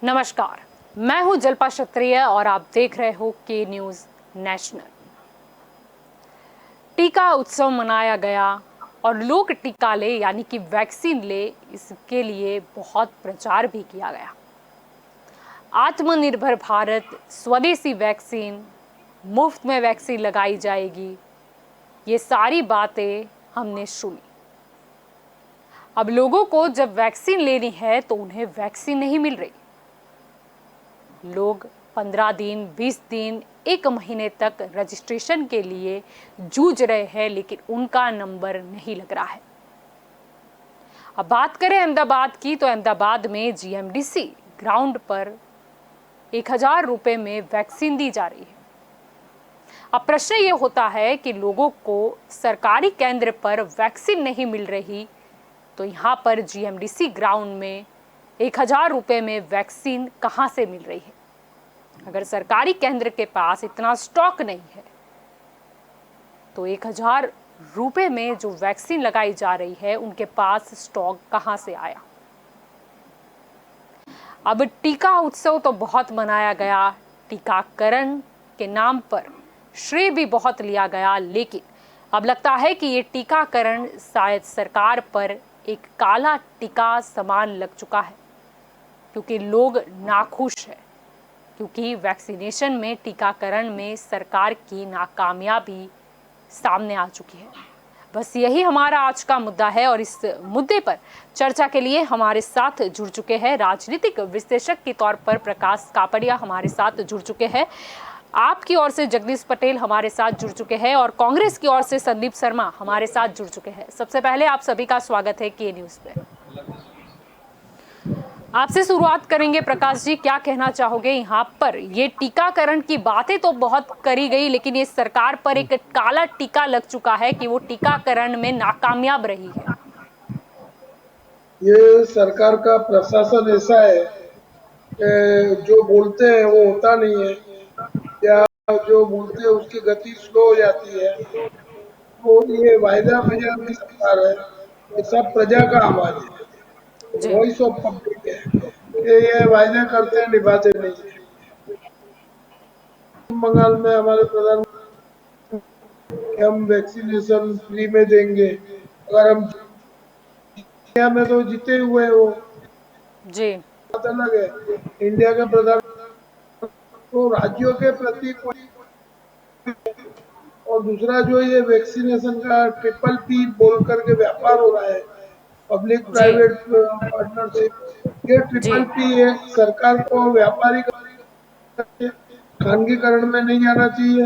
नमस्कार, मैं हूं जल्पा क्षत्रिय और आप देख रहे हो के न्यूज नेशनल। टीका उत्सव मनाया गया और लोग टीका ले यानी कि वैक्सीन ले, इसके लिए बहुत प्रचार भी किया गया। आत्मनिर्भर भारत, स्वदेशी वैक्सीन, मुफ्त में वैक्सीन लगाई जाएगी, ये सारी बातें हमने सुनी। अब लोगों को जब वैक्सीन लेनी है तो उन्हें वैक्सीन नहीं मिल रही। लोग 15 दिन, 20 दिन, 1 महीने तक रजिस्ट्रेशन के लिए जूझ रहे हैं, लेकिन उनका नंबर नहीं लग रहा है। अब बात करें अहमदाबाद की, तो अहमदाबाद में जीएमडीसी ग्राउंड पर 1000 रुपए में वैक्सीन दी जा रही है। अब प्रश्न ये होता है कि लोगों को सरकारी केंद्र पर वैक्सीन नहीं मिल रही, तो यहाँ पर जीएमडीसी ग्राउंड में 1000 रुपए में वैक्सीन कहाँ से मिल रही है? अगर सरकारी केंद्र के पास इतना स्टॉक नहीं है तो 1000 रुपए में जो वैक्सीन लगाई जा रही है उनके पास स्टॉक कहां से आया? अब टीका उत्सव तो बहुत मनाया गया, टीकाकरण के नाम पर श्रेय भी बहुत लिया गया, लेकिन अब लगता है कि ये टीकाकरण शायद सरकार पर एक काला टीका समान लग चुका है, क्योंकि लोग नाखुश हैं, क्योंकि वैक्सीनेशन में, टीकाकरण में सरकार की नाकामयाबी सामने आ चुकी है। बस यही हमारा आज का मुद्दा है और इस मुद्दे पर चर्चा के लिए हमारे साथ जुड़ चुके हैं राजनीतिक विश्लेषक के तौर पर प्रकाश कापड़िया हमारे साथ जुड़ चुके हैं, आपकी ओर से जगदीश पटेल हमारे साथ जुड़ चुके हैं और कांग्रेस की ओर से संदीप शर्मा हमारे साथ जुड़ चुके हैं। सबसे पहले आप सभी का स्वागत है के न्यूज पे। आपसे शुरुआत करेंगे प्रकाश जी, क्या कहना चाहोगे? यहाँ पर ये टीकाकरण की बातें तो बहुत करी गई, लेकिन ये सरकार पर एक काला टीका लग चुका है कि वो टीकाकरण में नाकामयाब रही है। ये सरकार का प्रशासन ऐसा है कि जो बोलते हैं वो होता नहीं है, या जो बोलते हैं उसकी गति स्लो हो जाती है। तो ये वायदा बाजार की सरकार है, ये सब प्रजा का आवाज है, वॉइस ऑफ पब्लिक है कि ये वायदा करते हैं, निभाते नहीं है। बंगाल में हमारे प्रधानमंत्री हम वैक्सीनेशन फ्री में देंगे, अगर हम इंडिया में तो जीते हुए वो जी बात अलग है। इंडिया के प्रधान तो राज्यों के प्रति कोई, और दूसरा जो ये वैक्सीनेशन का ट्रिपल पी बोल करके व्यापार हो रहा है, पब्लिक प्राइवेट पार्टनरशिप, ये ट्रिपल पी है। सरकार को व्यापारी खानगीकरण में नहीं आना चाहिए,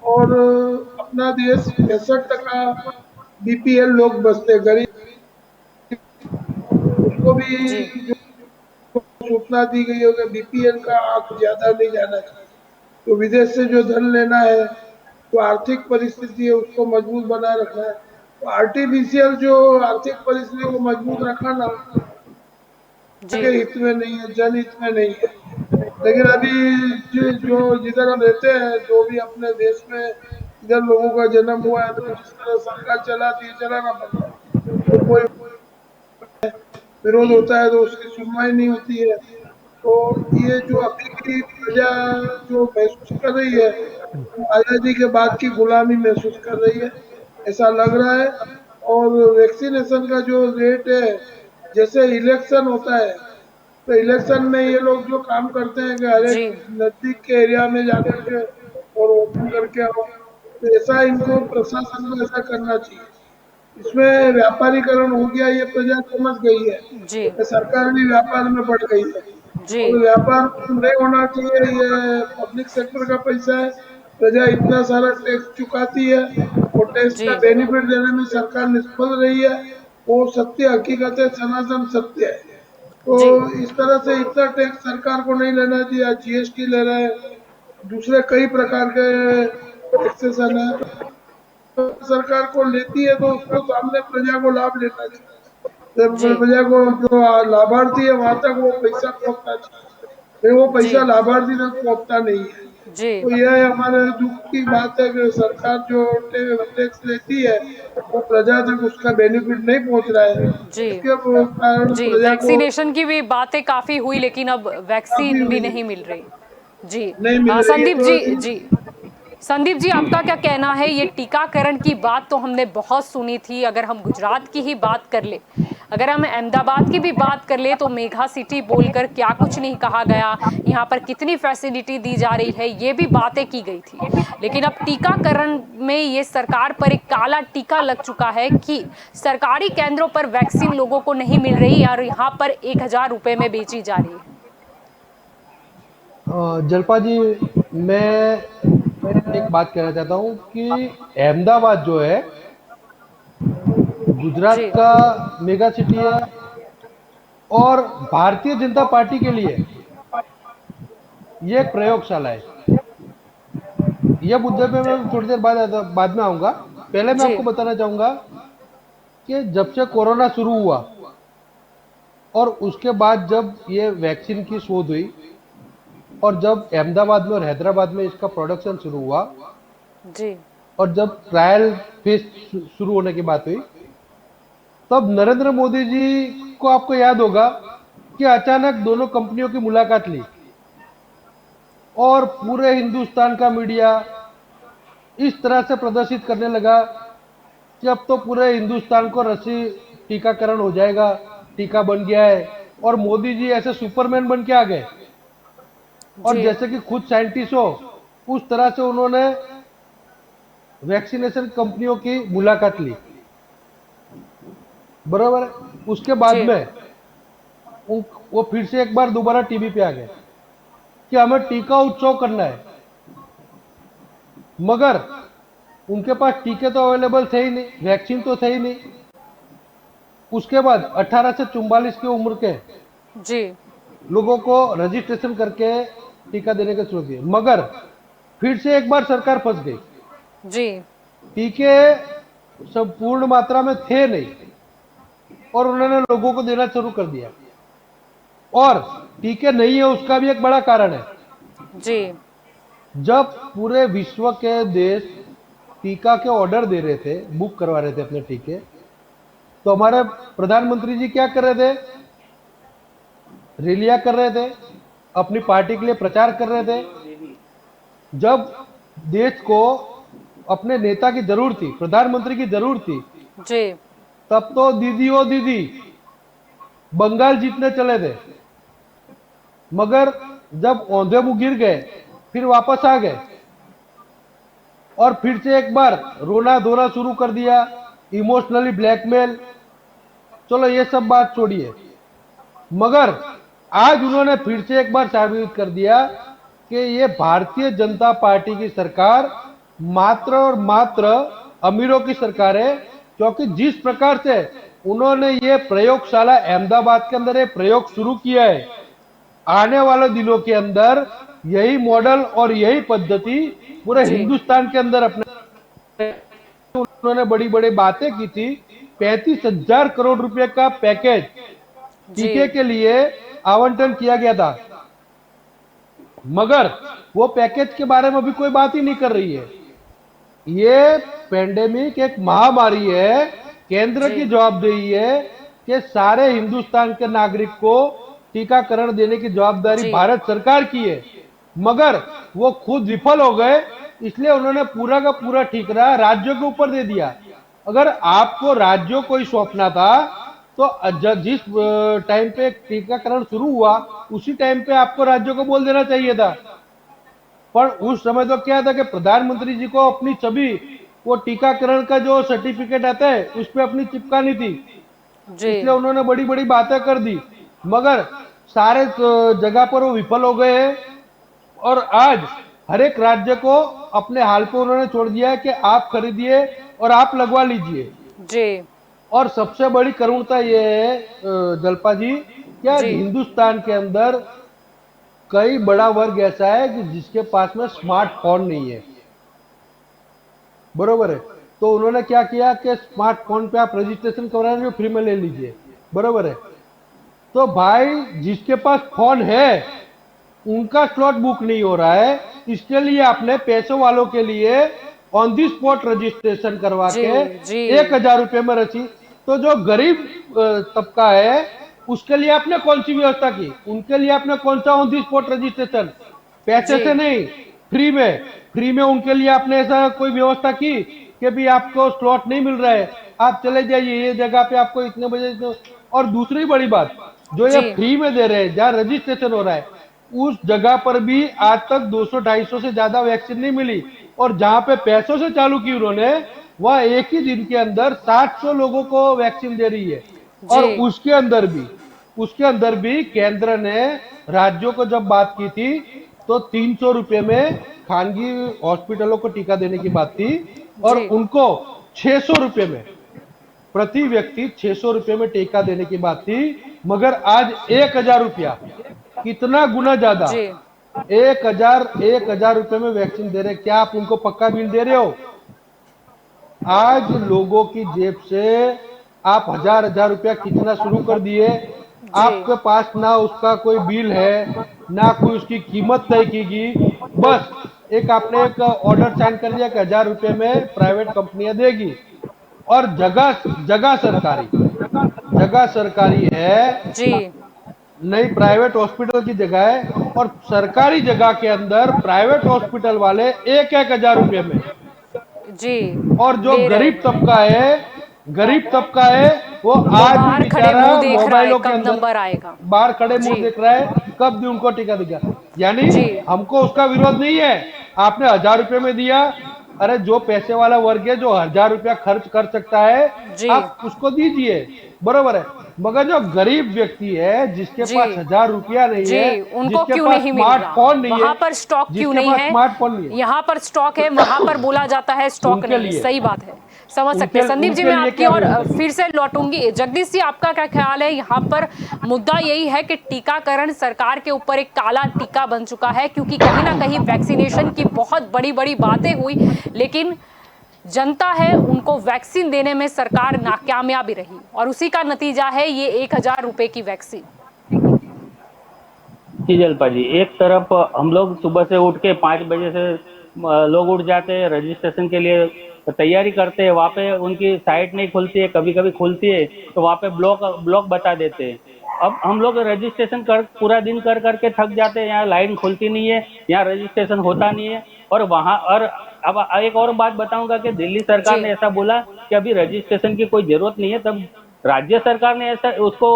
और अपना देश 65% बीपीएल लोग बसते, गरीब, उसको भी जो सूचना दी गई है कि बीपीएल का आंक ज्यादा नहीं जाना चाहिए। तो विदेश से जो धन लेना है, तो आर्थिक परिस्थिति है उसको मजबूत बनाए रखना है, तो आर्टिफिशियल जो आर्थिक परिस्थिति को मजबूत रखना के हित में नहीं है, जनहित में नहीं है। लेकिन अभी जो जिधर हम रहते हैं, जो भी अपने देश में इधर लोगों का जन्म हुआ है, तो जिस तरह सरकार चलाती है चलाना पड़ता है, तो कोई विरोध होता है तो उसकी सुनवाई नहीं होती है। तो ये जो अभी की प्रजा जो महसूस कर रही है, आजादी के बाद की गुलामी महसूस कर रही है, ऐसा लग रहा है। और वैक्सीनेशन का जो रेट है, जैसे इलेक्शन होता है तो इलेक्शन में ये लोग जो काम करते हैं कि हर एक नजदीक के एरिया में जाकर के और वोटिंग करके आओ, तो ऐसा इनको प्रशासन को ऐसा करना चाहिए। इसमें व्यापारीकरण हो गया, ये प्रजा समझ गई है कि सरकार भी व्यापार में बढ़ गई है, और व्यापार नहीं होना चाहिए। ये पब्लिक सेक्टर का पैसा है, प्रजा इतना सारा टैक्स चुकाती है और टैक्स का बेनिफिट देने में सरकार निष्फल रही है। वो सत्य हकीकत है, सनातन सत्य है। तो इस तरह से इतना टैक्स सरकार को नहीं लेना चाहिए। जीएसटी ले रहे हैं, दूसरे कई प्रकार के टैक्सेशन है, तो सरकार को लेती है तो उसको सामने प्रजा को लाभ लेना चाहिए। प्रजा को जो लाभार्थी है वहां तक वो पैसा पहुंचना चाहिए, फिर वो पैसा लाभार्थी तक पहुंचता नहीं है। जी तो यह हमारे दुख की बात है कि सरकार जो टैक्स लेती है वो प्रजा तक उसका बेनिफिट नहीं पहुंच रहा है। जी इसके कारण जी, प्रजा को वैक्सीनेशन की भी बातें काफ़ी हुई, लेकिन अब काफी वैक्सीन भी हुई नहीं मिल रही। जी। नहीं मिल रही है संदीप तो जी, जी, संदीप जी, आपका क्या कहना है? ये टीकाकरण की बात तो हमने बहुत सुनी थी। अगर हम गुजरात की ही बात कर ले, अगर हम अहमदाबाद की भी बात कर ले, तो मेगा सिटी बोलकर क्या कुछ नहीं कहा गया। यहाँ पर कितनी फैसिलिटी दी जा रही है, ये भी बातें की गई थी। लेकिन अब टीकाकरण में ये सरकार पर एक काला टीका लग चुका है कि सरकारी केंद्रों पर वैक्सीन लोगों को नहीं मिल रही और यहाँ पर 1,000 रुपए में बेची जा रही है। जलपा जी, मैं एक बात कहना चाहता हूँ कि अहमदाबाद जो है गुजरात जी का मेगा सिटी है, और भारतीय जनता पार्टी के लिए ये एक प्रयोगशाला है। ये मुद्दे पे मैं थोड़ी देर बाद में आऊंगा। पहले मैं जी आपको बताना चाहूंगा कि जब से कोरोना शुरू हुआ और उसके बाद जब ये वैक्सीन की शोध हुई और जब अहमदाबाद में और हैदराबाद में इसका प्रोडक्शन शुरू हुआ जी और जब ट्रायल फेज शुरू होने की बात हुई, तब नरेंद्र मोदी जी को आपको याद होगा कि अचानक दोनों कंपनियों की मुलाकात ली और पूरे हिंदुस्तान का मीडिया इस तरह से प्रदर्शित करने लगा कि अब तो पूरे हिंदुस्तान को रसी टीकाकरण हो जाएगा, टीका बन गया है। और मोदी जी ऐसे सुपरमैन बन के आ गए और जी जैसे कि खुद साइंटिस्ट हो उस तरह से उन्होंने वैक्सीनेशन कंपनियों की मुलाकात ली। बराबर है। उसके बाद जी में वो फिर से एक बार दोबारा टीवी पे आ गए कि हमें टीका उत्सव करना है, मगर उनके पास टीके तो अवेलेबल थे ही नहीं, वैक्सीन तो थे ही नहीं। उसके बाद 18 से 44 की उम्र के जी लोगों को रजिस्ट्रेशन करके टीका देने का शुरू किया, मगर फिर से एक बार सरकार फंस गई। जी टीके संपूर्ण मात्रा में थे नहीं और उन्होंने लोगों को देना शुरू कर दिया। और टीके नहीं है उसका भी एक बड़ा कारण है, जी जब पूरे विश्व के देश टीका के ऑर्डर दे रहे थे, बुक करवा रहे थे अपने टीके, तो हमारे प्रधानमंत्री जी क्या कर रहे थे? रैलियां कर रहे थे, अपनी पार्टी के लिए प्रचार कर रहे थे। जब देश को अपने नेता की जरूरत थी, प्रधानमंत्री की जरूरत थी, जी तब तो दीदी ओ दीदी बंगाल जीतने चले थे। मगर जब औंधे मुंह गिर गए, फिर वापस आ गए और फिर से एक बार रोना धोना शुरू कर दिया, इमोशनली ब्लैकमेल। चलो ये सब बात छोड़िए, मगर आज उन्होंने फिर से एक बार साबित कर दिया कि ये भारतीय जनता पार्टी की सरकार मात्र और मात्र अमीरों की सरकार है। क्योंकि जिस प्रकार से उन्होंने ये प्रयोगशाला अहमदाबाद के अंदर एक प्रयोग शुरू किया है, आने वाले दिनों के अंदर यही मॉडल और यही पद्धति पूरे जी हिंदुस्तान के अंदर अपने उन्होंने बड़ी बड़ी बातें की थी। 35,000 करोड़ रुपए का पैकेज जी टीके के लिए आवंटन किया गया था, मगर वो पैकेज के बारे में अभी कोई बात ही नहीं कर रही है। ये पेंडेमिक एक महामारी है, केंद्र की जवाबदेही है कि सारे हिंदुस्तान के नागरिक को टीकाकरण देने की जवाबदारी जी भारत सरकार की है, मगर वो खुद विफल हो गए। इसलिए उन्होंने पूरा का पूरा ठिकाना राज्यों के ऊपर दे दिया। अगर आपको राज्यों को ही सौंपना था तो जिस टाइम पे टीकाकरण शुरू हुआ उसी टाइम पे आपको राज्यों को बोल देना चाहिए था। पर उस समय तो क्या था कि प्रधानमंत्री जी को अपनी छवि, वो टीकाकरण का जो सर्टिफिकेट आता है उस पर अपनी चिपकानी थी, जी इसलिए उन्होंने बड़ी बड़ी बातें कर दी, मगर सारे जगह पर वो विफल हो गए हैं। और आज हर एक राज्य को अपने हाल पे उन्होंने छोड़ दिया है कि आप खरीदिए और आप लगवा लीजिए। जी और सबसे बड़ी करुणता यह है जलपा जी, क्या जी हिंदुस्तान के अंदर कई बड़ा वर्ग ऐसा है कि जिसके पास में स्मार्टफोन नहीं है। बरोबर है। तो उन्होंने क्या किया कि स्मार्टफोन पे आप रजिस्ट्रेशन करा रहे हो, फ्री में ले लीजिए। बरोबर है। तो भाई जिसके पास फोन है उनका स्लॉट बुक नहीं हो रहा है, इसके लिए आपने पैसों वालों के लिए ऑन दी स्पॉट रजिस्ट्रेशन करवा जी, के जी। 1,000 रुपए में रची। तो जो गरीब तबका है उसके लिए आपने कौन सी व्यवस्था की? उनके लिए आपने कौन सा ऑन दी स्पॉट रजिस्ट्रेशन? पैसे जी, से नहीं, फ्री में उनके लिए आपने ऐसा कोई व्यवस्था की कि भी आपको स्लॉट नहीं मिल रहा है, आप चले जाइए ये जगह पे, आपको इतने बजे और दूसरी बड़ी बात, जो ये जी, फ्री में दे रहे हैं जहाँ रजिस्ट्रेशन हो रहा है उस जगह पर भी आज तक 200-250 से ज्यादा वैक्सीन नहीं मिली, और जहां पे पैसों से चालू की उन्होंने वह एक ही दिन के अंदर 700 लोगों को वैक्सीन दे रही है। और जी, उसके अंदर भी केंद्र ने राज्यों को जब बात की थी तो 300 रुपए में खानगी हॉस्पिटलों को टीका देने की बात थी, और जी, उनको 600 रुपए में, प्रति व्यक्ति 600 रुपए में टीका देने की बात थी। मगर आज 1,000 रुपया, कितना गुना ज्यादा, जी, 1,000 रुपए में वैक्सीन दे रहे। क्या आप उनको पक्का बिल दे रहे हो? आज लोगों की जेब से आप 1,000 रुपया खींचना शुरू कर दिए। जी, आपके पास ना उसका कोई बिल है, ना कोई उसकी कीमत तय कीगी, बस एक आपने एक ऑर्डर साइन कर दिया कि 1,000 रुपए में प्राइवेट कंपनियां देगी, और जगह सरकारी है, जी, नहीं प्राइवेट हॉस्पिटल की जगह है, और सरकारी जगह के अंदर प्राइवेट हॉस्पिटल वाले 1,000 रुपए में। जी, और जो ले रहे हैं। गरीब तबका है वो वो आज भी बाहर खड़े बेचारा मुंह देख रहा है मोबाइलों के कब अंदर नंबर आएगा। बाहर खड़े मुंह जी, देख रहा है कब भी उनको टीका दिखा। यानी जी, हमको उसका विरोध नहीं है, आपने 1,000 रुपए में दिया, अरे जो पैसे वाला वर्ग है जो 1,000 रुपया खर्च कर सकता है जी, आप उसको दीजिए, बरोबर है। मगर जो गरीब व्यक्ति है जिसके जी, पास 1,000 रुपया नहीं है, जी, उनको जिसके क्यों पास नहीं मिल रहा? स्मार्टफोन नहीं वहां है, पर स्टॉक क्यों जिसके नहीं पास है? स्मार्टफोन नहीं है, यहाँ पर स्टॉक है, वहां पर बोला जाता है स्टॉक उनके नहीं है। लिए सही बात है, समझ सकते उनके हैं। संदीप जी, उनके मैं लिए आपकी क्या और व्यवस्था की? फिर से लौटूंगी। जगदीश जी, आपका क्या ख्याल है? यहाँ पर मुद्दा यही है कि टीकाकरण सरकार के ऊपर एक काला टीका बन चुका है, क्योंकि कहीं ना कहीं वैक्सीनेशन की बहुत बड़ी बड़ी बातें हुई, लेकिन जनता है उनको वैक्सीन देने में सरकार नाकामयाबी रही, और उसी का नतीजा है ये 1,000 रुपए की वैक्सीन। जी जलपा जी, एक तरफ हम लोग सुबह से उठ के 5 बजे से लोग उठ जाते हैं, रजिस्ट्रेशन के लिए तैयारी करते हैं। वहाँ पे उनकी साइट नहीं खुलती है, कभी कभी खुलती है तो वहाँ पे ब्लॉक बता देते हैं। अब हम लोग रजिस्ट्रेशन पूरा दिन कर करके थक जाते हैं, यहाँ लाइन खुलती नहीं है, यहाँ रजिस्ट्रेशन होता नहीं है। और वहाँ और अब एक और बात बताऊंगा कि दिल्ली सरकार जी, ने ऐसा बोला कि अभी रजिस्ट्रेशन की कोई जरूरत नहीं है, तब राज्य सरकार ने ऐसा उसको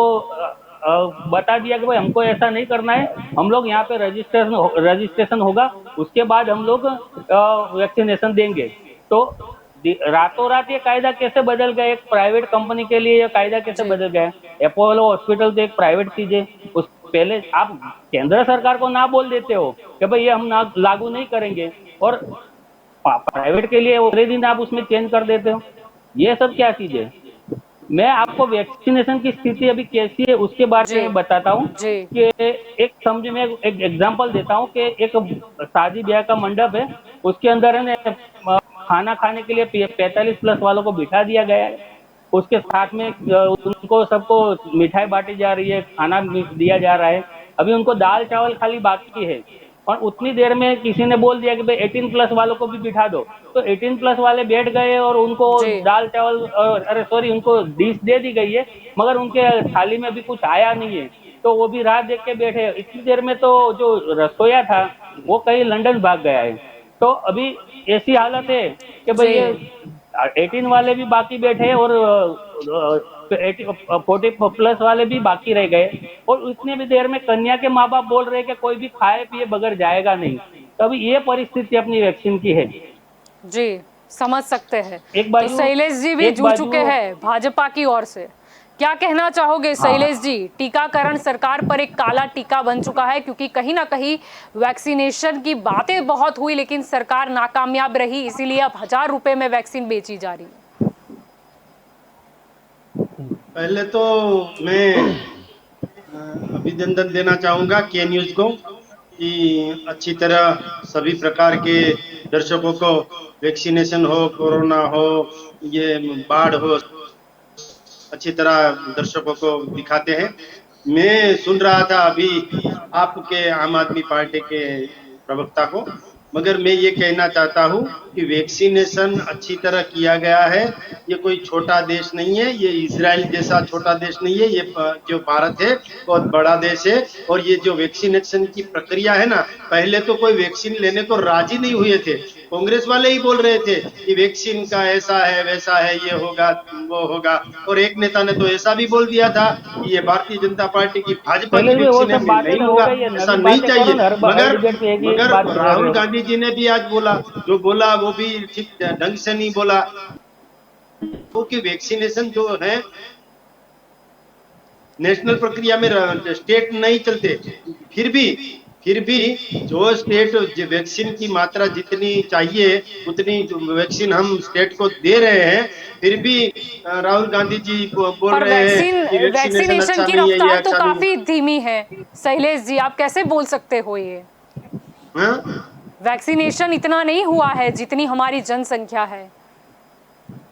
बता दिया कि भाई हमको ऐसा नहीं करना है, हम लोग यहाँ पे रजिस्ट्रेशन होगा, उसके बाद हम लोग वैक्सीनेशन देंगे। तो रातों रात ये कायदा कैसे बदल गया? एक प्राइवेट कंपनी के लिए ये कायदा कैसे जी, बदल गया? अपोलो हॉस्पिटल तो एक प्राइवेट चीज है, उस पहले आप केंद्र सरकार को ना बोल देते हो कि भाई ये हम ना लागू नहीं करेंगे, और प्राइवेट के लिए अगले दिन आप उसमें चेंज कर देते हो। ये सब क्या चीज है? मैं आपको वैक्सीनेशन की स्थिति अभी कैसी है उसके बारे जी, में बताता हूँ जी, कि एक समझ में एक एग्जांपल देता हूँ कि एक शादी ब्याह का मंडप है, उसके अंदर है ना खाना खाने के लिए 45 प्लस वालों को बिठा दिया गया है। उसके साथ में उनको सबको मिठाई बांटी जा रही है, खाना दिया जा रहा है। अभी उनको दाल चावल खाली बाकी है, और उतनी देर में किसी ने बोल दिया कि भाई 18 प्लस वालों को भी बिठा दो। तो 18 प्लस वाले बैठ गए और उनको जी, दाल चावल अरे सॉरी, उनको डिश दे दी गई है, मगर उनके थाली में भी कुछ आया नहीं है। तो वो भी राह देख के बैठे। इतनी देर में तो जो रसोईया था वो कहीं लंदन भाग गया है। तो अभी ऐसी हालत है कि भाई जी, ये 18 वाले भी बाकी बैठे हैं, और 40 प्लस वाले भी बाकी रह गए, और इतनी भी देर में कन्या के माँ बाप बोल रहे हैं कि कोई भी खाए पिए बगैर जाएगा नहीं। तो अभी ये परिस्थिति अपनी वैक्सीन की है। जी, समझ सकते हैं। एक तो बाजू शैलेश जी भी एक जुड़ बाजू चुके हैं भाजपा की ओर से। क्या कहना चाहोगे शैलेश जी? टीकाकरण सरकार पर एक काला टीका बन चुका है, क्योंकि कहीं ना कहीं वैक्सीनेशन की बातें बहुत हुई लेकिन सरकार नाकामयाब रही, इसीलिए अब 1,000 रुपए में वैक्सीन बेची जा रही है। पहले तो मैं अभिनंदन देना चाहूंगा के न्यूज को कि अच्छी तरह सभी प्रकार के दर्शकों को वैक्सीनेशन हो, कोरोना हो, ये बाढ़ हो, अच्छी तरह दर्शकों को दिखाते हैं। मैं सुन रहा था अभी आपके आम आदमी पार्टी के प्रवक्ता को, मगर मैं ये कहना चाहता हूँ कि वैक्सीनेशन अच्छी तरह किया गया है। ये कोई छोटा देश नहीं है, ये इजराइल जैसा छोटा देश नहीं है, ये जो भारत है बहुत बड़ा देश है। और ये जो वैक्सीनेशन की प्रक्रिया है ना, पहले तो कोई वैक्सीन लेने को राजी नहीं हुए थे। कांग्रेस वाले ही बोल रहे थे कि वैक्सीन का ऐसा है वैसा है, ये होगा वो होगा। और एक नेता ने तो ऐसा भी बोल दिया था कि ये भारतीय जनता पार्टी की भाजपा की शैलेश भाई, वो वैक्सीन है, सब मैं बातें नहीं तो हो लूंगा, गई है, ऐसा नवी नहीं बातें करो चाहिए। ना। हर मगर डिबेट पे एक ही मगर बात कर रहे राहुल हो। गांधी जी ने भी आज बोला, जो बोला वो भी ठीक ढंग से नहीं बोला, क्योंकि वैक्सीनेशन जो है नेशनल प्रक्रिया में स्टेट नहीं चलते। फिर भी जो स्टेट वैक्सीन की मात्रा जितनी चाहिए उतनी वैक्सीन हम स्टेट को दे रहे हैं, फिर भी राहुल गांधी जी बोल पर रहे हैं कि वैक्सीनेशन वैक्सीनेशन अच्छा की नहीं है, ये रफ्तार तो अच्छा नहीं काफी धीमी है। शैलेश जी, आप कैसे बोल सकते हो ये? है। हाँ? वैक्सीनेशन इतना नहीं हुआ है जितनी हमारी जनसंख्या है।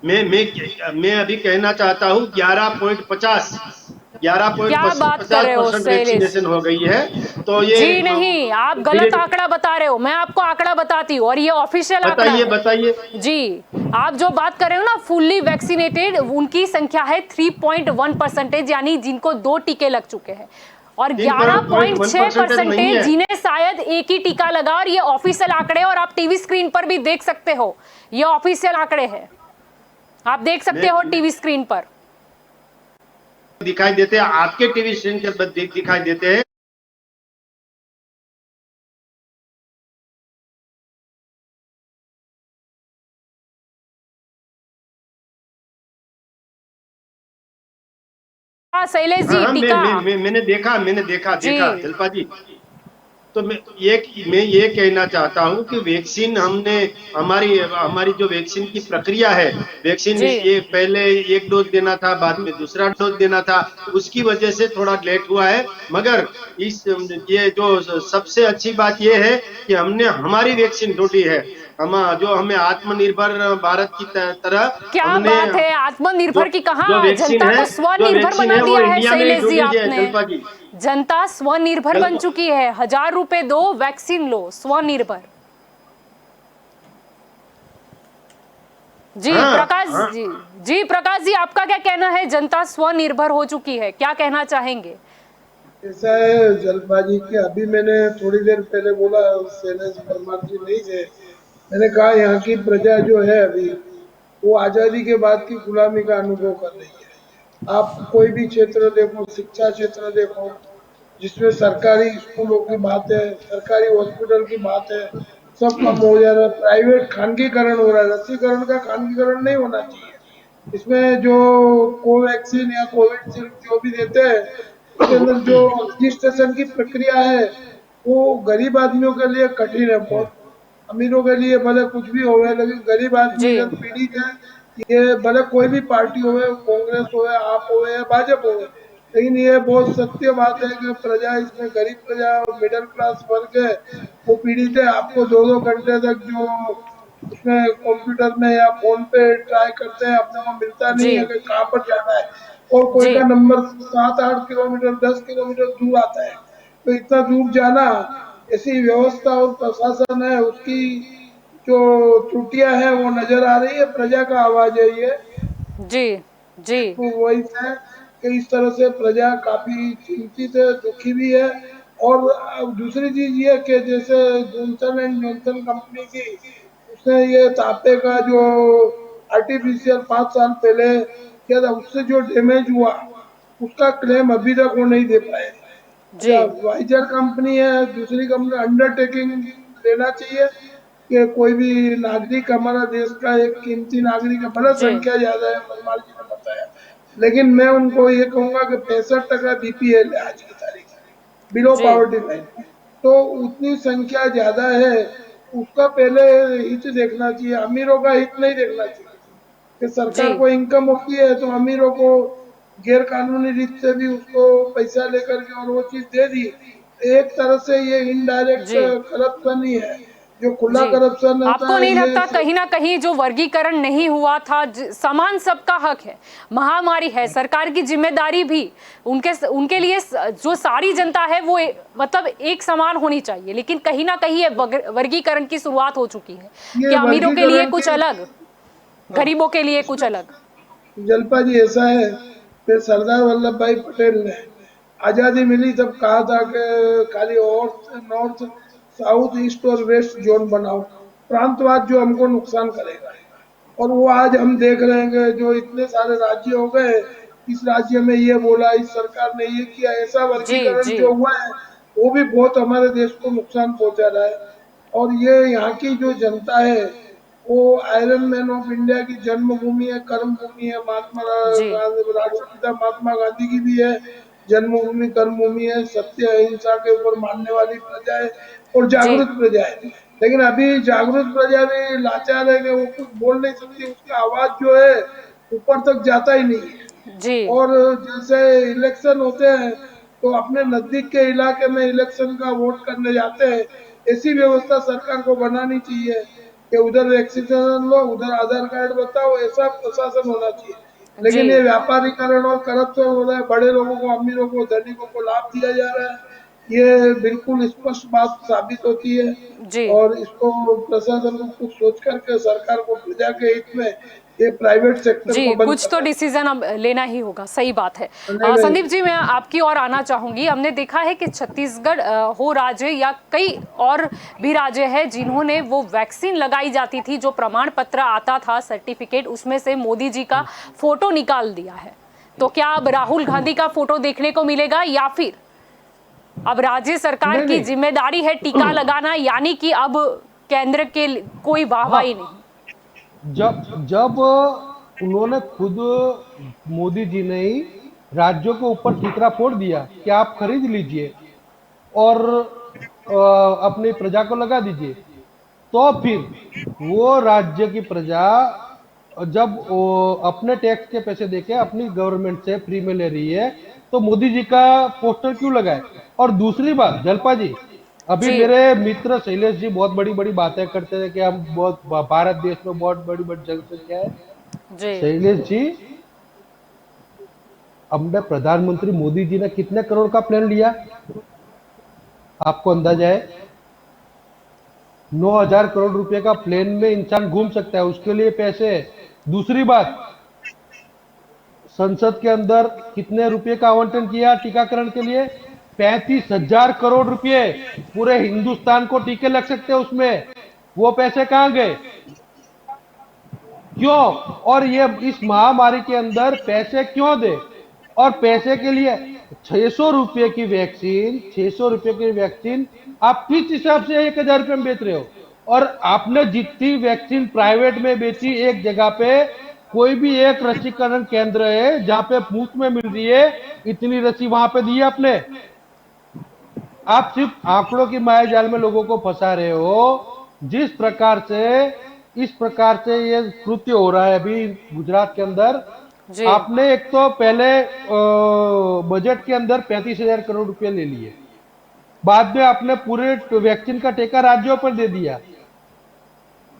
मैं अभी कहना चाहता हूँ 11.50 क्या बात कर रहे हो 11.50% शैलेश जी? वैक्सीनेशन हो गई है। तो ये जी नहीं, आप धीरे गलत आंकड़ा बता रहे हो। मैं आपको आंकड़ा बताती हूँ और ये ऑफिशियल आंकड़ा बताइए है। बताइए। जी, आप जो बात कर रहे हो ना, फुल्ली वैक्सीनेटेड उनकी संख्या है 3.1%, यानी जिनको 2 टीके लग चुके हैं। और 3.1% नहीं 11.6% है। जिन्हें शायद एक ही टीका लगा। और ये ऑफिशियल आंकड़े, और आप टीवी स्क्रीन पर भी देख सकते हो, ये ऑफिशियल आंकड़े हैं, आप देख सकते हो टीवी स्क्रीन पर। दिखाई देते हैं, आपके टीवी स्क्रीन के दिखाई देते हैं। हाँ शैलेश हाँ जी, हाँ, टीका। मैंने देखा जी जलपा जी। तो मैं ये कहना चाहता हूँ कि वैक्सीन हमने हमारी हमारी जो वैक्सीन की प्रक्रिया है, वैक्सीन जी ये पहले एक डोज देना था, बाद में दूसरा डोज देना था, उसकी वजह से थोड़ा लेट हुआ है। मगर इस ये जो सबसे अच्छी बात ये है कि हमने हमारी वैक्सीन ढूंढी है। हम जो हमें आत्मनिर्भर भारत की तरह क्या हमने बात है, आत्मनिर्भर की जो कहाँ, वैक्सीन जनता है को स्वनिर्भर बना वो दिया है इंडिया में ही शैलेश जी ढूंढी है आपने। जलपा जी। जनता स्वनिर्भर बन चुकी है। 1000 रुपए दो, वैक्सीन लो, स्वनिर्भर। जी हाँ प्रकाश हाँ। जी, जी प्रकाश जी, आपका क्या कहना है? जनता स्वनिर्भर हो चुकी है, क्या कहना चाहेंगे? ऐसा है जलपा जी कि अभी मैंने थोड़ी देर पहले बोला, शैलेश परमार जी नहीं थे, मैंने कहा यहाँ की प्रजा जो है अभी वो आजादी के बाद की गुलामी का अनुभव कर रही है। आप कोई भी क्षेत्र देखो, शिक्षा क्षेत्र देखो, जिसमें सरकारी स्कूलों की बात है, सरकारी हॉस्पिटल की बात है, सब कम हो जा रहा है। प्राइवेट खानगीकरण हो रहा है। लसीकरण का खानगीकरण नहीं होना चाहिए। इसमें जो कोवैक्सीन या कोविडशील्ड जो भी देते हैं, उसके अंदर जो रजिस्ट्रेशन की प्रक्रिया है वो गरीब आदमियों के लिए कठिन है बहुत। अमीरों के लिए भले कुछ भी हो, लेकिन गरीब आदमी जी जो पीड़ित है, ये भले कोई भी पार्टी हो, कांग्रेस हो, आप हो या भाजपा हो, लेकिन ये बहुत सत्य बात है कि प्रजा, इसमें गरीब प्रजा और मिडिल क्लास वर्ग है, वो पीड़ित है। आपको 2-2 घंटे तक जो उसमें कंप्यूटर में या फोन पे ट्राई करते हैं, अपने को मिलता नहीं जी है कि कहाँ पर जाना है। और कोई जी का नंबर 7-8 किलोमीटर 10 किलोमीटर दूर आता है, तो इतना दूर जाना, ऐसी व्यवस्था और प्रशासन है उसकी जो त्रुटियां हैं वो नजर आ रही है। प्रजा का आवाज है ये। जी जी तो वही है कि इस तरह से प्रजा काफी चिंतित है, दुखी भी है। और अब दूसरी चीज ये कि जैसे जॉनसन एंड जॉनसन कंपनी की, उसने ये तापे का जो आर्टिफिशियल 5 साल पहले किया था, उससे जो डैमेज हुआ उसका क्लेम अभी तक वो नहीं दे पाए। जी अच्छा, वाइजर कंपनी है, दूसरी कंपनी, अंडरटेकिंग लेना चाहिए कि कोई भी नागरिक, हमारा देश का एक कीमती नागरिक है, भले जी संख्या ज्यादा है, परमार जी ने बताया, लेकिन मैं उनको ये कहूंगा कि 65% बीपीएल है आज की तारीख में, बिलो जी पॉवर्टी लाइन। तो उतनी संख्या ज्यादा है, उसका पहले हित देखना चाहिए, अमीरों का हित नहीं देखना चाहिए। कि जी सरकार को इनकम होती है तो अमीरों को गैर कानूनी रीत से भी उसको पैसा लेकर के और वो चीज दे दी, एक तरह से ये इनडायरेक्ट जी करप्शन ही है। जो खुला जी। करप्शन होता आपको है नहीं ये लगता कहीं ना कहीं जो वर्गीकरण नहीं हुआ था, समान सबका हक है, महामारी है, सरकार की जिम्मेदारी भी उनके लिए जो सारी जनता है वो मतलब एक समान होनी चाहिए, लेकिन कहीं ना कहीं ये वर्गीकरण की शुरुआत हो चुकी है कि ये अमीरों के लिए वर्गीकरण कुछ के अलग, हाँ, गरीबों के लिए कुछ इसमें अलग। जलपा जी ऐसा है कि सरदार वल्लभ भाई पटेल ने आजादी मिली तब कहा था कि खाली नॉर्थ साउथ ईस्ट और वेस्ट जोन बनाओ, प्रांतवाद जो हमको नुकसान करेगा। और वो आज हम देख रहे हैं कि जो इतने सारे राज्य हो गए, इस राज्य में ये बोला, इस सरकार ने ये किया, ऐसा जी वर्गीकरण जी जो हुआ है वो भी बहुत हमारे देश को नुकसान पहुंचा रहा है। और ये यहाँ की जो जनता है वो आयरन मैन ऑफ इंडिया की जन्मभूमि है, कर्मभूमि है, जी राष्ट्रपिता महात्मा गांधी की भी है जन्मभूमि, कर्मभूमि है, सत्य अहिंसा के ऊपर मानने वाली प्रजा है और जी जागृत प्रजा है। लेकिन अभी जागरूक प्रजा भी लाचार है कि वो कुछ बोल नहीं सकती, उसका आवाज जो है ऊपर तक जाता ही नहीं है। जी और जैसे इलेक्शन होते हैं तो अपने नजदीक के इलाके में इलेक्शन का वोट करने जाते हैं, ऐसी व्यवस्था सरकार को बनानी चाहिए कि उधर वैक्सीनेशन लो, उधर आधार कार्ड बताओ, ऐसा प्रशासन होना चाहिए। जी लेकिन ये व्यापारीकरण और करप्शन हो रहा है, बड़े लोगों को, अमीरों को, धनिकों को लाभ दिया जा रहा है, ये बिल्कुल स्पष्ट बात साबित होती है। जी और इसको प्रशासन को कुछ सोच करके सरकार को प्रजा के हित में ये प्राइवेट सेक्टर को जी, बंद कुछ तो करना डिसीजन अब लेना ही होगा, सही बात है। नहीं नहीं संदीप जी, मैं आपकी ओर आना चाहूंगी। हमने देखा है कि छत्तीसगढ़ हो राज्य या कई और भी राज्य है जिन्होंने वो वैक्सीन लगाई जाती थी, जो प्रमाण पत्र आता था, सर्टिफिकेट, उसमें से मोदी जी का फोटो निकाल दिया है। तो क्या अब राहुल गांधी का फोटो देखने को मिलेगा, या फिर अब राज्य सरकार नहीं की नहीं जिम्मेदारी है टीका लगाना, यानी कि अब केंद्र के कोई वाहवाही हाँ, नहीं? जब जब उन्होंने खुद मोदी जी ने ही राज्यों के ऊपर ठीकरा फोड़ दिया कि आप खरीद लीजिए और अपनी प्रजा को लगा दीजिए, तो फिर वो राज्य की प्रजा जब वो अपने टैक्स के पैसे देके अपनी गवर्नमेंट से फ्री में ले रही है, तो मोदी जी का पोस्टर क्यों लगाए। और दूसरी बात जलपा जी, अभी जी मेरे मित्र शैलेश जी बहुत बड़ी बड़ी बातें करते थे कि हम बहुत भारत देश में बहुत बड़ी बड़ी जनसंख्या है। जी शैलेश जी, हमने प्रधानमंत्री मोदी जी ने कितने करोड़ का प्लान लिया, आपको अंदाजा है? 9,000 करोड़ रुपए का प्लेन में इंसान घूम सकता है, उसके लिए पैसे है। दूसरी बात, संसद के अंदर कितने रुपए का आवंटन किया टीकाकरण के लिए? 35,000 करोड़ रुपए। पूरे हिंदुस्तान को टीके लग सकते हैं उसमें, वो पैसे कहां गए, क्यों? और ये इस महामारी के अंदर पैसे क्यों दे? और पैसे के लिए 600 रुपए की वैक्सीन, 600 रुपए की वैक्सीन आप किस हिसाब से 1,000 रुपए में बेच रहे हो? और आपने जितनी वैक्सीन प्राइवेट में बेची, एक जगह पे कोई भी एक रसीकरण केंद्र है जहां पे मुफ्त में मिल रही है, इतनी रसी वहां पे दी आपने? आप सिर्फ आंकड़ों की माया जाल में लोगों को फंसा रहे हो। जिस प्रकार से, इस प्रकार से ये कृत्य हो रहा है अभी गुजरात के अंदर, जी आपने एक तो पहले बजट के अंदर 35,000 करोड़ रुपए ले लिए, बाद में आपने पूरे वैक्सीन का ठेका राज्यों पर दे दिया,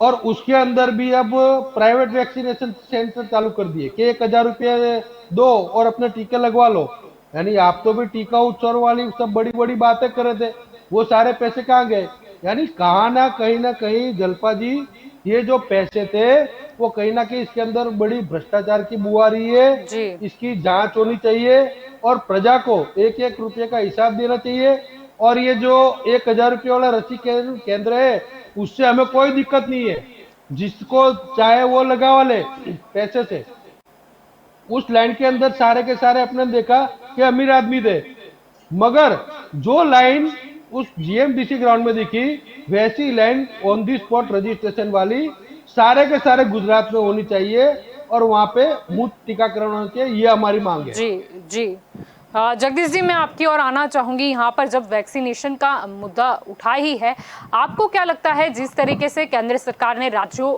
और उसके अंदर भी अब प्राइवेट वैक्सीनेशन सेंटर चालू कर दिए कि 1,000 रुपये दो और अपने टीके लगवा लो। यानी आप तो भी टीका उत्सव वाली सब बड़ी बड़ी बातें कर रहे थे, वो सारे पैसे कहाँ गए? यानी कहाँ ना कहीं जलपा जी, ये जो पैसे थे वो कहीं ना कहीं इसके अंदर बड़ी भ्रष्टाचार की बू आ रही है। जी इसकी जांच होनी चाहिए और प्रजा को एक एक रुपये का हिसाब देना चाहिए। और ये जो 1,000 रुपये वाला रसी केंद्र है, उससे हमें कोई दिक्कत नहीं है, जिसको चाहे वो लगा ले पैसे से। उस लाइन के अंदर सारे के सारे अपने देखा कि अमीर आदमी थे, मगर जो लाइन उस जीएमडीसी ग्राउंड में दिखी, वैसी line on the spot registration वाली सारे के सारे गुजरात में होनी चाहिए, और वहां पे मुफ्त टीकाकरण होना चाहिए, ये हमारी मांग है। जी जी जगदीश जी, मैं आपकी ओर आना चाहूंगी। यहाँ पर जब वैक्सीनेशन का मुद्दा उठा ही है, आपको क्या लगता है जिस तरीके से केंद्र सरकार ने राज्यों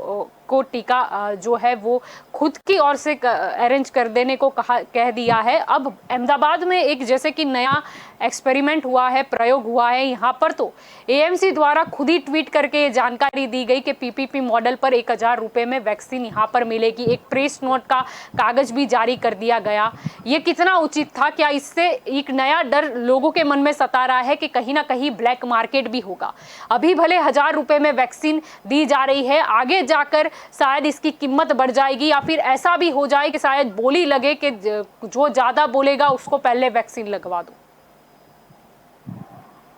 को टीका जो है वो खुद की ओर से अरेंज कर देने को कह दिया है। अब अहमदाबाद में एक जैसे कि नया एक्सपेरिमेंट हुआ है, प्रयोग हुआ है, यहाँ पर तो एएमसी द्वारा खुद ही ट्वीट करके ये जानकारी दी गई कि पीपीपी मॉडल पर 1000 रुपये में वैक्सीन यहाँ पर मिलेगी। एक प्रेस नोट का कागज भी जारी कर दिया गया। ये कितना उचित था? क्या इससे एक नया डर लोगों के मन में सता रहा है कि कहीं ना कहीं ब्लैक मार्केट भी होगा? अभी भले 1000 रुपये में वैक्सीन दी जा रही है, आगे जाकर शायद इसकी कीमत बढ़ जाएगी या फिर ऐसा भी हो जाए कि शायद बोली लगे कि जो ज्यादा बोलेगा उसको पहले वैक्सीन लगवा दो।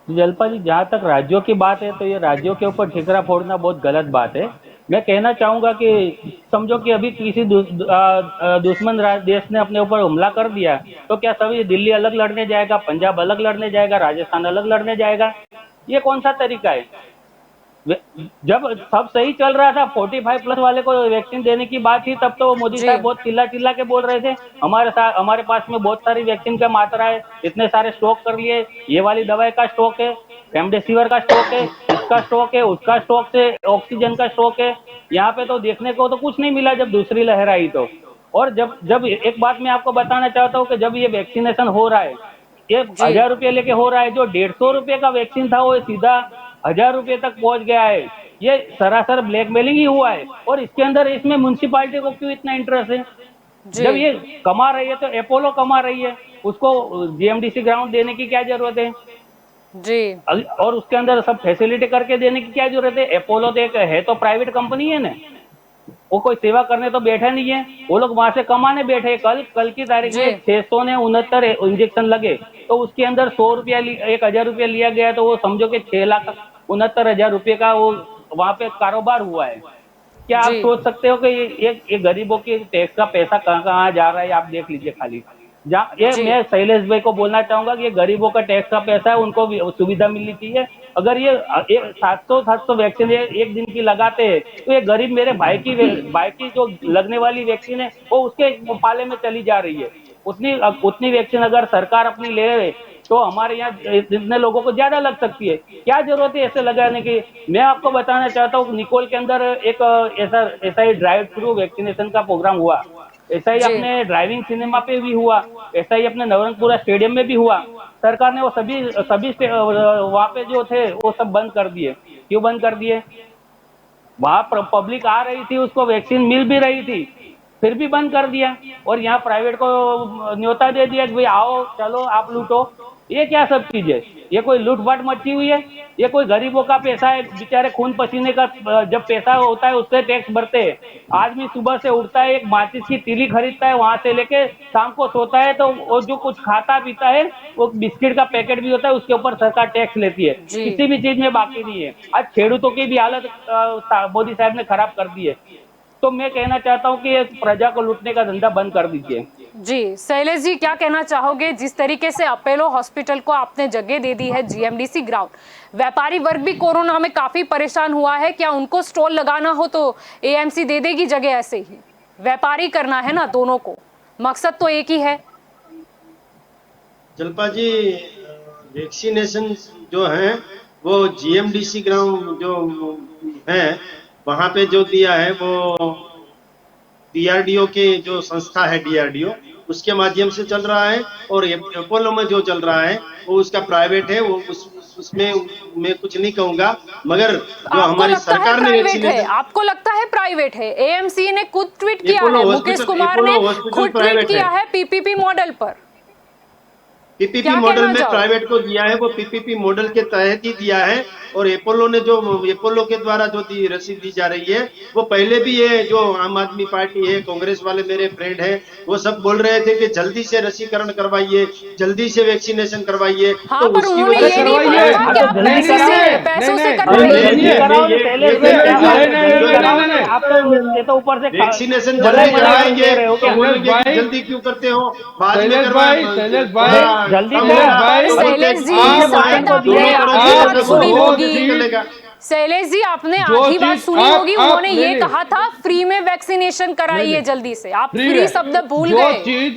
जलपा जी, जहाँ तक राज्यों की बात है तो ये राज्यों के ऊपर ठिकरा फोड़ना बहुत गलत बात है। मैं कहना चाहूंगा कि समझो कि अभी किसी दुश्मन देश ने अपने ऊपर हमला कर दिया तो क्या सभी दिल्ली अलग लड़ने जाएगा, पंजाब अलग लड़ने जाएगा, राजस्थान अलग लड़ने जाएगा? ये कौन सा तरीका है? जब सब सही चल रहा था, 45+ वाले को वैक्सीन देने की बात थी, तब तो मोदी साहब बहुत चिल्ला के बोल रहे थे हमारे पास में बहुत सारी वैक्सीन का मात्रा है, इतने सारे स्टॉक कर लिए, ये वाली दवाई का स्टॉक है, रेमडेसिविर का स्टॉक है, इसका स्टॉक है, उसका स्टॉक से ऑक्सीजन का स्टॉक है। यहाँ पे तो देखने को तो कुछ नहीं मिला जब दूसरी लहर आई तो। और जब एक बात मैं आपको बताना चाहता हूँ कि जब ये वैक्सीनेशन हो रहा है, ये 1000 रुपये लेके हो रहा है, जो 150 रुपये का वैक्सीन था वो सीधा 1000 रुपये तक पहुंच गया है। ये सरासर ब्लैकमेलिंग ही हुआ है। और इसके अंदर इसमें म्युनिसिपालिटी को क्यों इतना इंटरेस्ट है? जब ये कमा रही है तो अपोलो कमा रही है, उसको जीएमडीसी ग्राउंड देने की क्या जरूरत है जी? और उसके अंदर सब फैसिलिटी करके देने की क्या जरूरत है? अपोलो तो एक है तो प्राइवेट कंपनी है ना, वो कोई सेवा करने तो बैठे नहीं है, वो लोग वहां से कमाने बैठे। कल की तारीख में 669 इंजेक्शन लगे तो उसके अंदर 100 रुपया 1000 रुपया लिया गया, तो वो समझो कि 6,69,000 रुपये का वो वहां पे कारोबार हुआ है। क्या आप सोच सकते हो कि ये गरीबों के टैक्स का पैसा कहाँ जा रहा है? आप देख लीजिए खाली। मैं शैलेश भाई को बोलना चाहूंगा कि ये गरीबों का टैक्स का पैसा है, उनको सुविधा मिलनी चाहिए। अगर ये 700 वैक्सीन एक दिन की लगाते हैं तो ये गरीब मेरे भाई की जो लगने वाली वैक्सीन है वो उसके पाले में चली जा रही है। उतनी वैक्सीन अगर सरकार अपनी ले तो हमारे यहाँ जितने लोगों को ज्यादा लग सकती है। क्या जरूरत है ऐसे लगाने की? मैं आपको बताना चाहता हूँ, निकोल के अंदर एक ऐसा ही ड्राइव थ्रू वैक्सीनेशन का प्रोग्राम हुआ, ऐसा ही अपने ड्राइविंग सिनेमा पे भी हुआ, ऐसा ही अपने नवरंगपुरा स्टेडियम में भी हुआ। सरकार ने वो सभी वहाँ पे जो थे वो सब बंद कर दिए। क्यों बंद कर दिए? वहां पब्लिक आ रही थी, उसको वैक्सीन मिल भी रही थी, फिर भी बंद कर दिया। और यहाँ प्राइवेट को न्योता दे दिया कि भाई आओ चलो आप लूटो। ये क्या सब चीज है? ये कोई लूटपाट मची हुई है? ये कोई गरीबों का पैसा है? बेचारे खून पसीने का जब पैसा होता है उससे टैक्स भरते हैं। आदमी सुबह से उठता है, एक माचिस की तीली खरीदता है, वहां से लेके शाम को सोता है, तो वो जो कुछ खाता पीता है वो बिस्किट का पैकेट भी होता है, उसके ऊपर सरकार टैक्स लेती है। किसी भी चीज में बाकी नहीं है। आज खेडूतों की भी हालत मोदी साहब ने खराब कर दी है। तो मैं कहना चाहता हूँ कि प्रजा को लूटने का धंधा बंद कर दीजिए। जी शैलेश जी, क्या कहना चाहोगे? जिस तरीके से अपोलो हॉस्पिटल को आपने जगह दे दी है जीएमडीसी ग्राउंड, व्यापारी वर्ग भी कोरोना में काफी परेशान हुआ है। क्या उनको स्टॉल लगाना हो तो एएमसी दे देगी जगह? ऐसे ही व्यापारी करना है ना, दोनों को मकसद तो एक ही है। जलपा जी, वैक्सीनेशन जो है वो जीएमडीसी ग्राउंड जो है वहां पे जो दिया है वो डीआरडीओ के जो संस्था है डीआरडीओ उसके माध्यम से चल रहा है। और अपोलो में जो चल रहा है वो उसका प्राइवेट है। वो उसमें मैं कुछ नहीं कहूंगा, मगर जो हमारी सरकार ने आपको लगता है प्राइवेट है? एएमसी ने खुद ट्वीट किया है, मुकेश कुमार ने खुद ट्वीट किया है पीपीपी मॉडल पर। पीपीपी मॉडल में प्राइवेट को दिया है, वो पीपीपी मॉडल के तहत ही दिया है। और अपोलो ने जो अपोलो के द्वारा जो रसीद दी जा रही है वो पहले भी है। जो आम आदमी पार्टी है, कांग्रेस वाले मेरे फ्रेंड है, वो सब बोल रहे थे कि जल्दी से रसीकरण करवाइए, जल्दी से वैक्सीनेशन करवाइए। तो उसकी वजह से वैक्सीनेशन जल्दी करवाएंगे, जल्दी क्यों करते हो? बाद में शैलेश जी, आपने आधी बात सुनी होगी। उन्होंने ये कहा था फ्री में वैक्सीनेशन कराइए जल्दी से। आप फ्री शब्द भूल गए।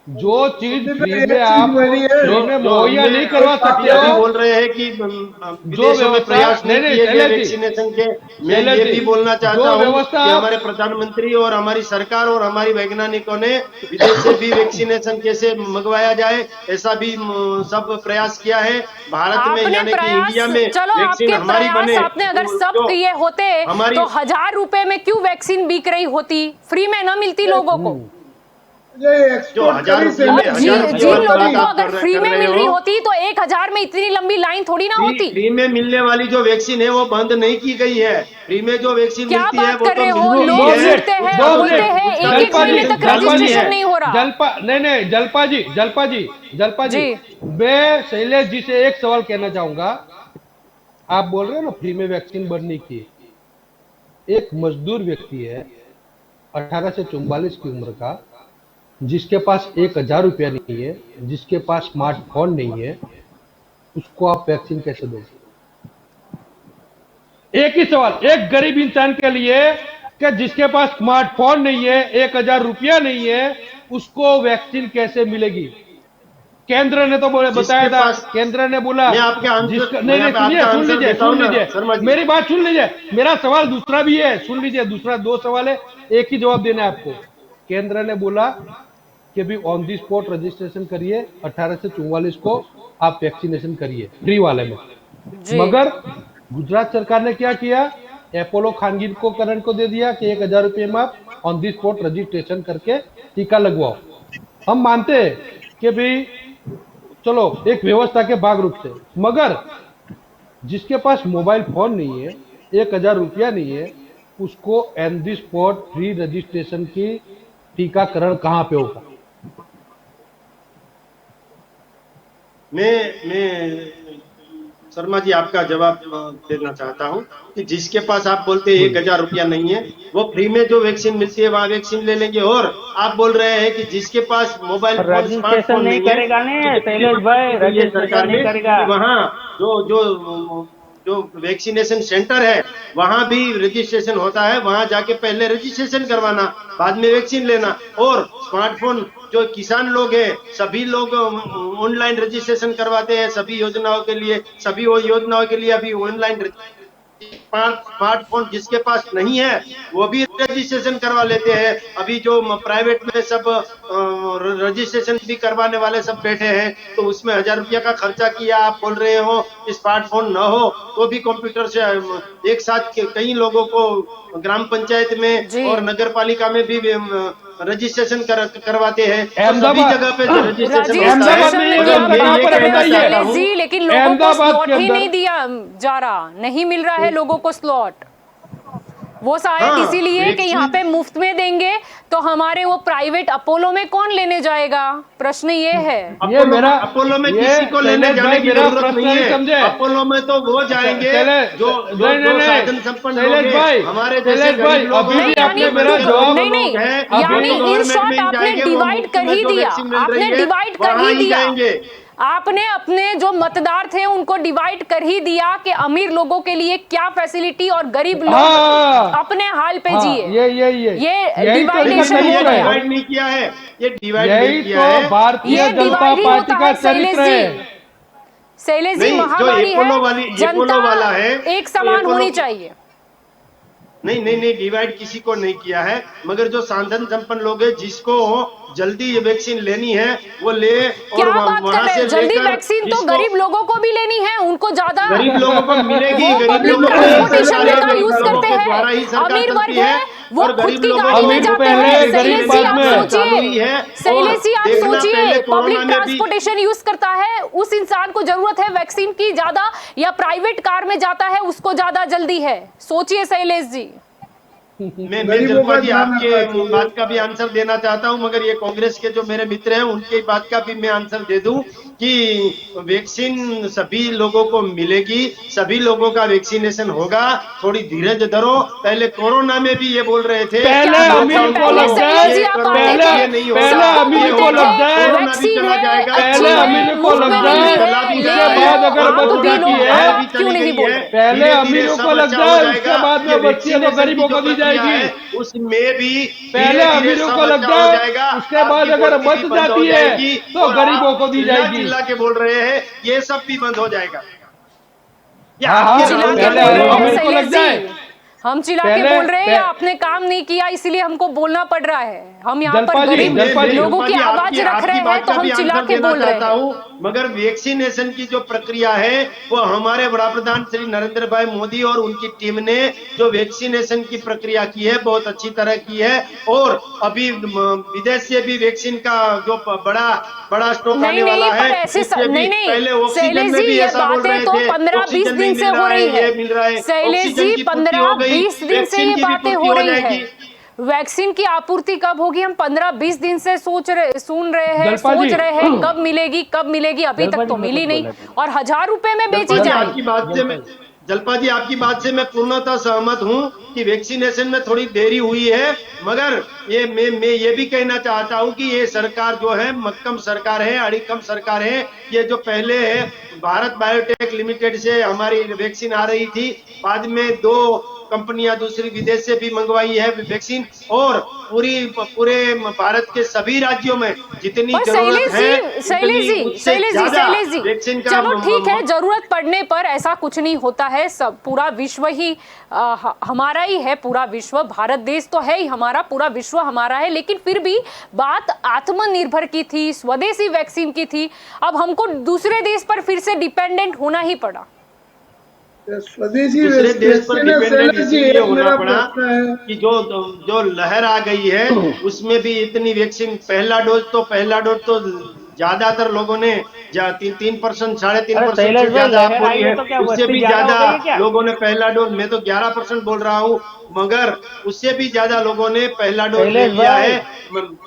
जो चीज तो फ्री एक में चीज आप बनी है, फ्री में जो मुहैया हमने नहीं करवा अभी सकते अभी हो, बोल रहे हैं कि जो विदेशों में व्यवस्था प्रयास नहीं नहीं किए गए शैलेश जी, वैक्सीनेशन के। मैं शैलेश ये जी, भी बोलना चाहता जो हूँ व्यवस्था कि आप हमारे प्रधानमंत्री और हमारी सरकार और हमारी वैज्ञानिकों ने विदेश से भी वैक्सीनेशन कैसे मंगवाया जाए ऐसा भी सब प्रयास किया है। भारत में आपने यानी कि प्रयास, इंडिया में चलो वैक्सीन आपके हमारी प्रयास बने, आपने अगर सब जो किए होते हमारी तो 1,000 रुपए में क्यों वैक्सीन बिक रही होती, फ्री में ना मिलती लोगों को। ये जो एक्सपोर्ट हजार करी रुपये में और हजार रुपये जिन वाली लोगों बात को आप अगर फ्री कर में रहे मिल रही हो। होती तो 1,000 में इतनी लंबी लाइन थोड़ी ना होती। फ्री में मिलने वाली जो वैक्सीन है वो बंद नहीं की गई है। फ्री में जो वैक्सीन क्या मिलती है बात वो कर तो रहे हो, मिलती ही लोग दो है। मिनट जुड़ते हैं दो बोलते मिनट हैं उसका एक एक जलपा जी, महीने तक जलपा जी, रजिस्ट्रेशन नहीं हो रहा। जलपा नहीं नहीं जलपा जी, जलपा जी, जलपा जी, जी मैं शैलेश जी से एक सवाल कहना चाहूंगा। आप बोल रहे हो ना फ्री में वैक्सीन बनने की, एक मजदूर व्यक्ति है 18 से 44 की उम्र का, जिसके पास 1,000 रुपया नहीं है, जिसके पास स्मार्टफोन नहीं है, उसको आप वैक्सीन कैसे दोगे? एक ही सवाल, एक गरीब इंसान के लिए कि जिसके पास स्मार्टफोन नहीं है, 1,000 रुपया नहीं है, उसको वैक्सीन कैसे मिलेगी? केंद्र ने तो बोले जिसके बताया था, पास केंद्र ने बोला मैं आपके आंसर जिसका मैं नहीं नहीं, आप, सुनिए आपका सुन आंसर लीजिए देता सुन हूँ ना लीजिए, शर्मा जी। मेरी बात सुन लीजिए, मेरा सवाल दूसरा भी है, सुन लीजिए, दूसरा दो सवाल है, एक ही जवाब देना है आपको। केंद्र ने बोला कि भी ऑन दी स्पॉट रजिस्ट्रेशन करिए, 18 से 44 को आप वैक्सीनेशन करिए फ्री वाले में। जी मगर गुजरात सरकार ने क्या किया, अपोलो खानगी को करण को दे दिया कि 1,000 रुपये में आप ऑन दी स्पॉट रजिस्ट्रेशन करके टीका लगवाओ। हम मानते हैं कि भाई चलो एक व्यवस्था के भाग रूप से, मगर जिसके पास मोबाइल फोन नहीं है, 1,000 रुपया नहीं है, उसको on the spot free registration की टीकाकरण कहां पे होगा? मैं शर्मा जी आपका जवाब देना चाहता हूँ कि जिसके पास आप बोलते हैं 1,000 रुपया नहीं है वो फ्री में जो वैक्सीन मिलती है वहाँ वैक्सीन ले लेंगे। और आप बोल रहे हैं कि जिसके पास मोबाइल फोन रजिस्ट्रेशन स्मार्टफोन नहीं नहीं है करेगा तो ने ये फ्री शैलेश व्यवस्था भाई, की गई है रजिस्ट्रेशन सरकार नहीं ने करेगा। कि वहाँ जो जो जो वैक्सीनेशन सेंटर है वहां भी रजिस्ट्रेशन होता है, वहां जाके पहले रजिस्ट्रेशन करवाना, बाद में वैक्सीन लेना। और स्मार्टफोन जो किसान लोग हैं सभी लोग ऑनलाइन रजिस्ट्रेशन करवाते हैं सभी योजनाओं के लिए, सभी वो योजनाओं के लिए अभी ऑनलाइन स्मार्टफोन जिसके पास नहीं है वो भी रजिस्ट्रेशन करवा लेते हैं। अभी जो प्राइवेट में सब रजिस्ट्रेशन भी करवाने वाले सब बैठे हैं तो उसमें 1,000 रुपया का खर्चा किया। आप बोल रहे हो स्मार्टफोन न हो तो भी कंप्यूटर से एक साथ कई लोगों को ग्राम पंचायत में जी और नगर पालिका में भी रजिस्ट्रेशन करवाते हैं। तो सभी अहमदाबाद, जगह पे रजिस्ट्रेशन होता है। अहमदाबाद में ये रजिस्ट्रेशन की मगर आप मैं कहाँ बात ये पर कर है रहे कहना हैं बताइए? चाहता शैलेश हूँ जी, लेकिन लोगों को अहमदाबाद स्लॉट के ही अंदर नहीं दिया जा रहा, नहीं मिल रहा है लोगों को स्लॉट। वो शायद हाँ इसीलिए कि यहाँ पे वैक्सीन मुफ्त में देंगे तो हमारे वो प्राइवेट अपोलो में कौन लेने जाएगा, प्रश्न ये है। ये मेरा, अपोलो में ये किसी को लेने शैलेश जाने भाई की मेरा जरूरत प्रश्न नहीं नहीं है। समझे। अपोलो में तो वो जाएंगे जो जो नहीं नहीं जो नहीं, साधन संपन्न लोग शैलेश हैं, भाई, हमारे जैसे शैलेश भाई, गरीब लोग अभी हैं, भी नहीं यानी आपने जो मेरा टू जवाब नहीं लोग नहीं, हैं वो यानी तो इन गवर्नमेंट में शॉर्ट ही आपने जाएंगे, वो डिवाइड मुफ्त कर में ही जो दिया, वैक्सीन मिल आपने रही है डिवाइड कर वहां ही ही दिया, जाएंगे। आपने अपने जो मतदार थे उनको डिवाइड कर ही दिया कि अमीर लोगों के लिए क्या फैसिलिटी और गरीब लोग हाँ अपने हाल पे हाँ, जिए। ये ये यही तो नहीं डिवाइडेशन नहीं डिवाइड ये हो हो रहा गया, है, डिवाइड नहीं किया है, ये डिवाइड नहीं यही किया तो है। भारतीय ये जनता डिवाइड ही पार्टी होता का है शैलेश चरित्र जी। है। शैलेश जी, नहीं जो महामारी है, एपोलो वाली जनता एपोलो वाला है एक तो समान एपोलो होनी चाहिए। नहीं नहीं नहीं डिवाइड किसी को नहीं किया है, मगर जो साधन संपन्न लोग हैं जिसको जल्दी ये वैक्सीन लेनी है वो ले। और क्या बात कर वहां रहे से हैं, जल्दी लेकर वैक्सीन तो जिसको गरीब लोगों को भी लेनी है, उनको ज्यादा गरीब लोगों को मिलेगी, वो गरीब पब्लिक लोगों को पहले ट्रांसपोर्टेशन में सरकार का गरीब यूज लोगों करते के हैं। द्वारा ही सरकार अमीर चलती वर्ग है वो और खुद गरीब की लोगों गाड़ी को में अमीर जाते पहले, हैं। गरीब शैलेश जी बाद आप में। चालू ही सोचिए, है। शैलेश जी आप देखना सोचिए, पहले कोरोना पब्लिक में भी ट्रांसपोर्टेशन यूज करता है उस इंसान को जरूरत है वैक्सीन की ज्यादा, या प्राइवेट कार में जाता है उसको ज्यादा जल्दी है? सोचिए शैलेश जी। मैं गरीबों जलपा का जी ध्यान आपके रखना चाहिए। बात का भी आंसर देना चाहता हूं, मगर ये कांग्रेस के जो मेरे मित्र हैं उनके बात का भी मैं आंसर दे दूं कि वैक्सीन सभी लोगों को मिलेगी, सभी लोगों का वैक्सीनेशन होगा। थोड़ी धीरज धरो। पहले कोरोना में भी ये बोल रहे थे पहले क्या कि बात है, अमीर को पहले लग शैलेश जाए, जी आप बात पहले देखिए, नहीं पहले होगा, सबको अमीर ये को बोलते होगा। लग थे जाए, कोरोना भी वैक्सीन चला है, जाएगा, अच्छी पहले है, अमीर को मुफ्त लग में कोरोना मिल जाए, रही चला है, भी ले उसके गया लो, है, बाद अगर आप बच्चियों भी लो, की कोरोना है, चला अब भी क्यों चली नहीं गई बोल है। रहे? पहले धीरे धीरे अमीरों सब को लग अच्छा हो जाए, जाएगा। उसके बाद ये में बच्चियों तो वैक्सीनेशन की गरीबों जो को दी प्रक्रिया जाएगी। है उसमें भी पहले धीरे-धीरे अमीरों सब को लग अच्छा हो जाए, जाएगा। उसके बाद आपकी अगर बोलती भी बच बंद हो जाती है, जाएगी तो और गरीबों आप को दी चिल्ला जाएगी। चिल्ला के बोल रहे हैं, ये सब भी बंद हो जाएगा। ये हाँ, आपके हाँ, चिल्ला राहुल के पहले बोल रहे हैं अमीर को लग शैलेश जाए। जी, हम चिल्ला के पहले- बोल रहे हैं या पह- आपने काम नहीं किया इसलिए हमको बोलना पड़ रहा है? हम यहाँ पर जलपा जी, गरीब जलपा जी, लोगों की जलपा जी, आवाज रख आपकी रहे हैं बात तो का भी हम चिल्ला आंसर के देना बोल रहे चाहता हैं। हूं, मगर वैक्सीनेशन की जो प्रक्रिया है वो हमारे बड़ा प्रधान श्री नरेंद्र भाई मोदी और उनकी टीम ने जो वैक्सीनेशन की प्रक्रिया की है बहुत अच्छी तरह की है। और अभी विदेश से भी वैक्सीन का जो बड़ा बड़ा स्टॉक नहीं आने वाला नहीं, पर है ऐसे उससे भी नहीं पहले नहीं ऑक्सीजन शैलेश में जी, भी ये ऐसा बोल बातें रहे तो थे 15-20 ऑक्सीजन दिन नहीं से मिल हो रहा रही है, है ये मिल रहा है। शैलेश ऑक्सीजन जी, की पूर्ति हो गई, 15-20 दिन से वैक्सीन ये की भी बातें पूर्ति हो हो रही है। जाएगी। वैक्सीन की आपूर्ति कब होगी हम 15-20 दिन से सुन रहे हैं, जलपा सोच जी, रहे हैं कब मिलेगी कब मिलेगी, अभी जलपा तक जी, तो मैं मिली कुछ नहीं बोलना चाहता और 1000 रुपए में बेची जलपा जी, जाएगी। जलपा जी आपकी बात से मैं पूर्णतः सहमत हूं कि वैक्सीनेशन में थोड़ी देरी हुई है, मगर ये मैं ये भी कहना चाहता हूं कि ये सरकार जो है मक्कम सरकार है, अड़िकम सरकार है। ये जो पहले है भारत बायोटेक लिमिटेड से हमारी वैक्सीन आ रही थी, बाद में 2 कंपनियां दूसरी विदेश से भी मंगवाई है वैक्सीन, और पूरे भारत के सभी राज्यों में जितनी पर जरूरत है शैलेश जी, उससे शैलेश जी, ज्यादा शैलेश जी, वैक्सीन का चलो ठीक है, जरूरत पड़ने पर ऐसा कुछ नहीं होता है, सब पूरा विश्व ही हमारा ही है, पूरा विश्व, भारत देश तो है ही हमारा, पूरा विश्व हमारा है, लेकिन फिर भी बात आत्मनिर्भर की थी, स्वदेशी वैक्सीन की थी, अब हमको दूसरे देश पर फिर से डिपेंडेंट होना ही पड़ा। स्वदेशी दूसरे देश पर डिपेंडेंट इसलिए होना मेरा पड़ा प्रश्न है कि जो लहर आ गई है उसमें भी इतनी वैक्सीन, पहला डोज तो ज्यादातर लोगों ने 3%, 3.5% से शैलेश भाई, ज्यादा आप लहर आई बोली है है, तो क्या उससे वस्ती भी ज्यादा हो ज्यादा गई है क्या? लोगों ने पहला डोज, मैं तो 11% बोल रहा हूँ, मगर उससे भी ज्यादा लोगों ने पहला डोज ले शैलेश लिया भाई। है।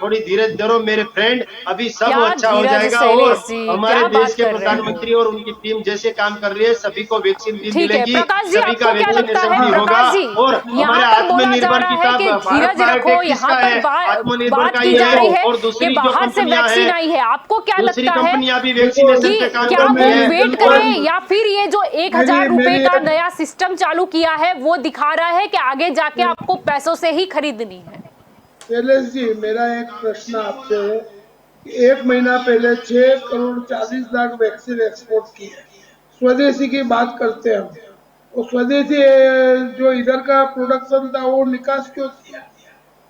थोड़ी धीरज धरो मेरे फ्रेंड, अभी सब क्या अच्छा हो धीरज जाएगा। शैलेश और जी, हमारे क्या देश बात के कर रहे हैं? प्रधानमंत्री और उनकी टीम जैसे काम कर रही है, सभी को वैक्सीन भी ठीक है मिलेगी, प्रकाश जी, सभी का आपको क्या लगता वैक्सीनेशन है भी होगा। प्रकाश जी, और यहाँ हमारे पर बोला जा आत्मनिर्भर रहा है किताब कि भारत धीरज रखो, बायोटेक यहाँ किसका पर है, आत्मनिर्भर बात का की ही जा रही है और कि दूसरी जो बाहर से कंपनियां वैक्सीन हैं, आई है, आपको क्या दूसरी लगता है कंपनियां भी वैक्सीनेशन कि पे काम क्या कर वो रही है। वेट और करें या फिर ये जो 1000 रुपए का नया सिस्टम चालू किया है वो दिखा रहा है कि आगे जाके आपको पैसों से ही खरीदनी है? शैलेश जी, मेरा एक प्रश्न आपसे है कि 1 महीना पहले 6,40,00,000 वैक्सीन एक्सपोर्ट की है। स्वदेशी की बात करते हैं हम, वो स्वदेशी जो इधर का प्रोडक्शन था वो निकास क्यों किया?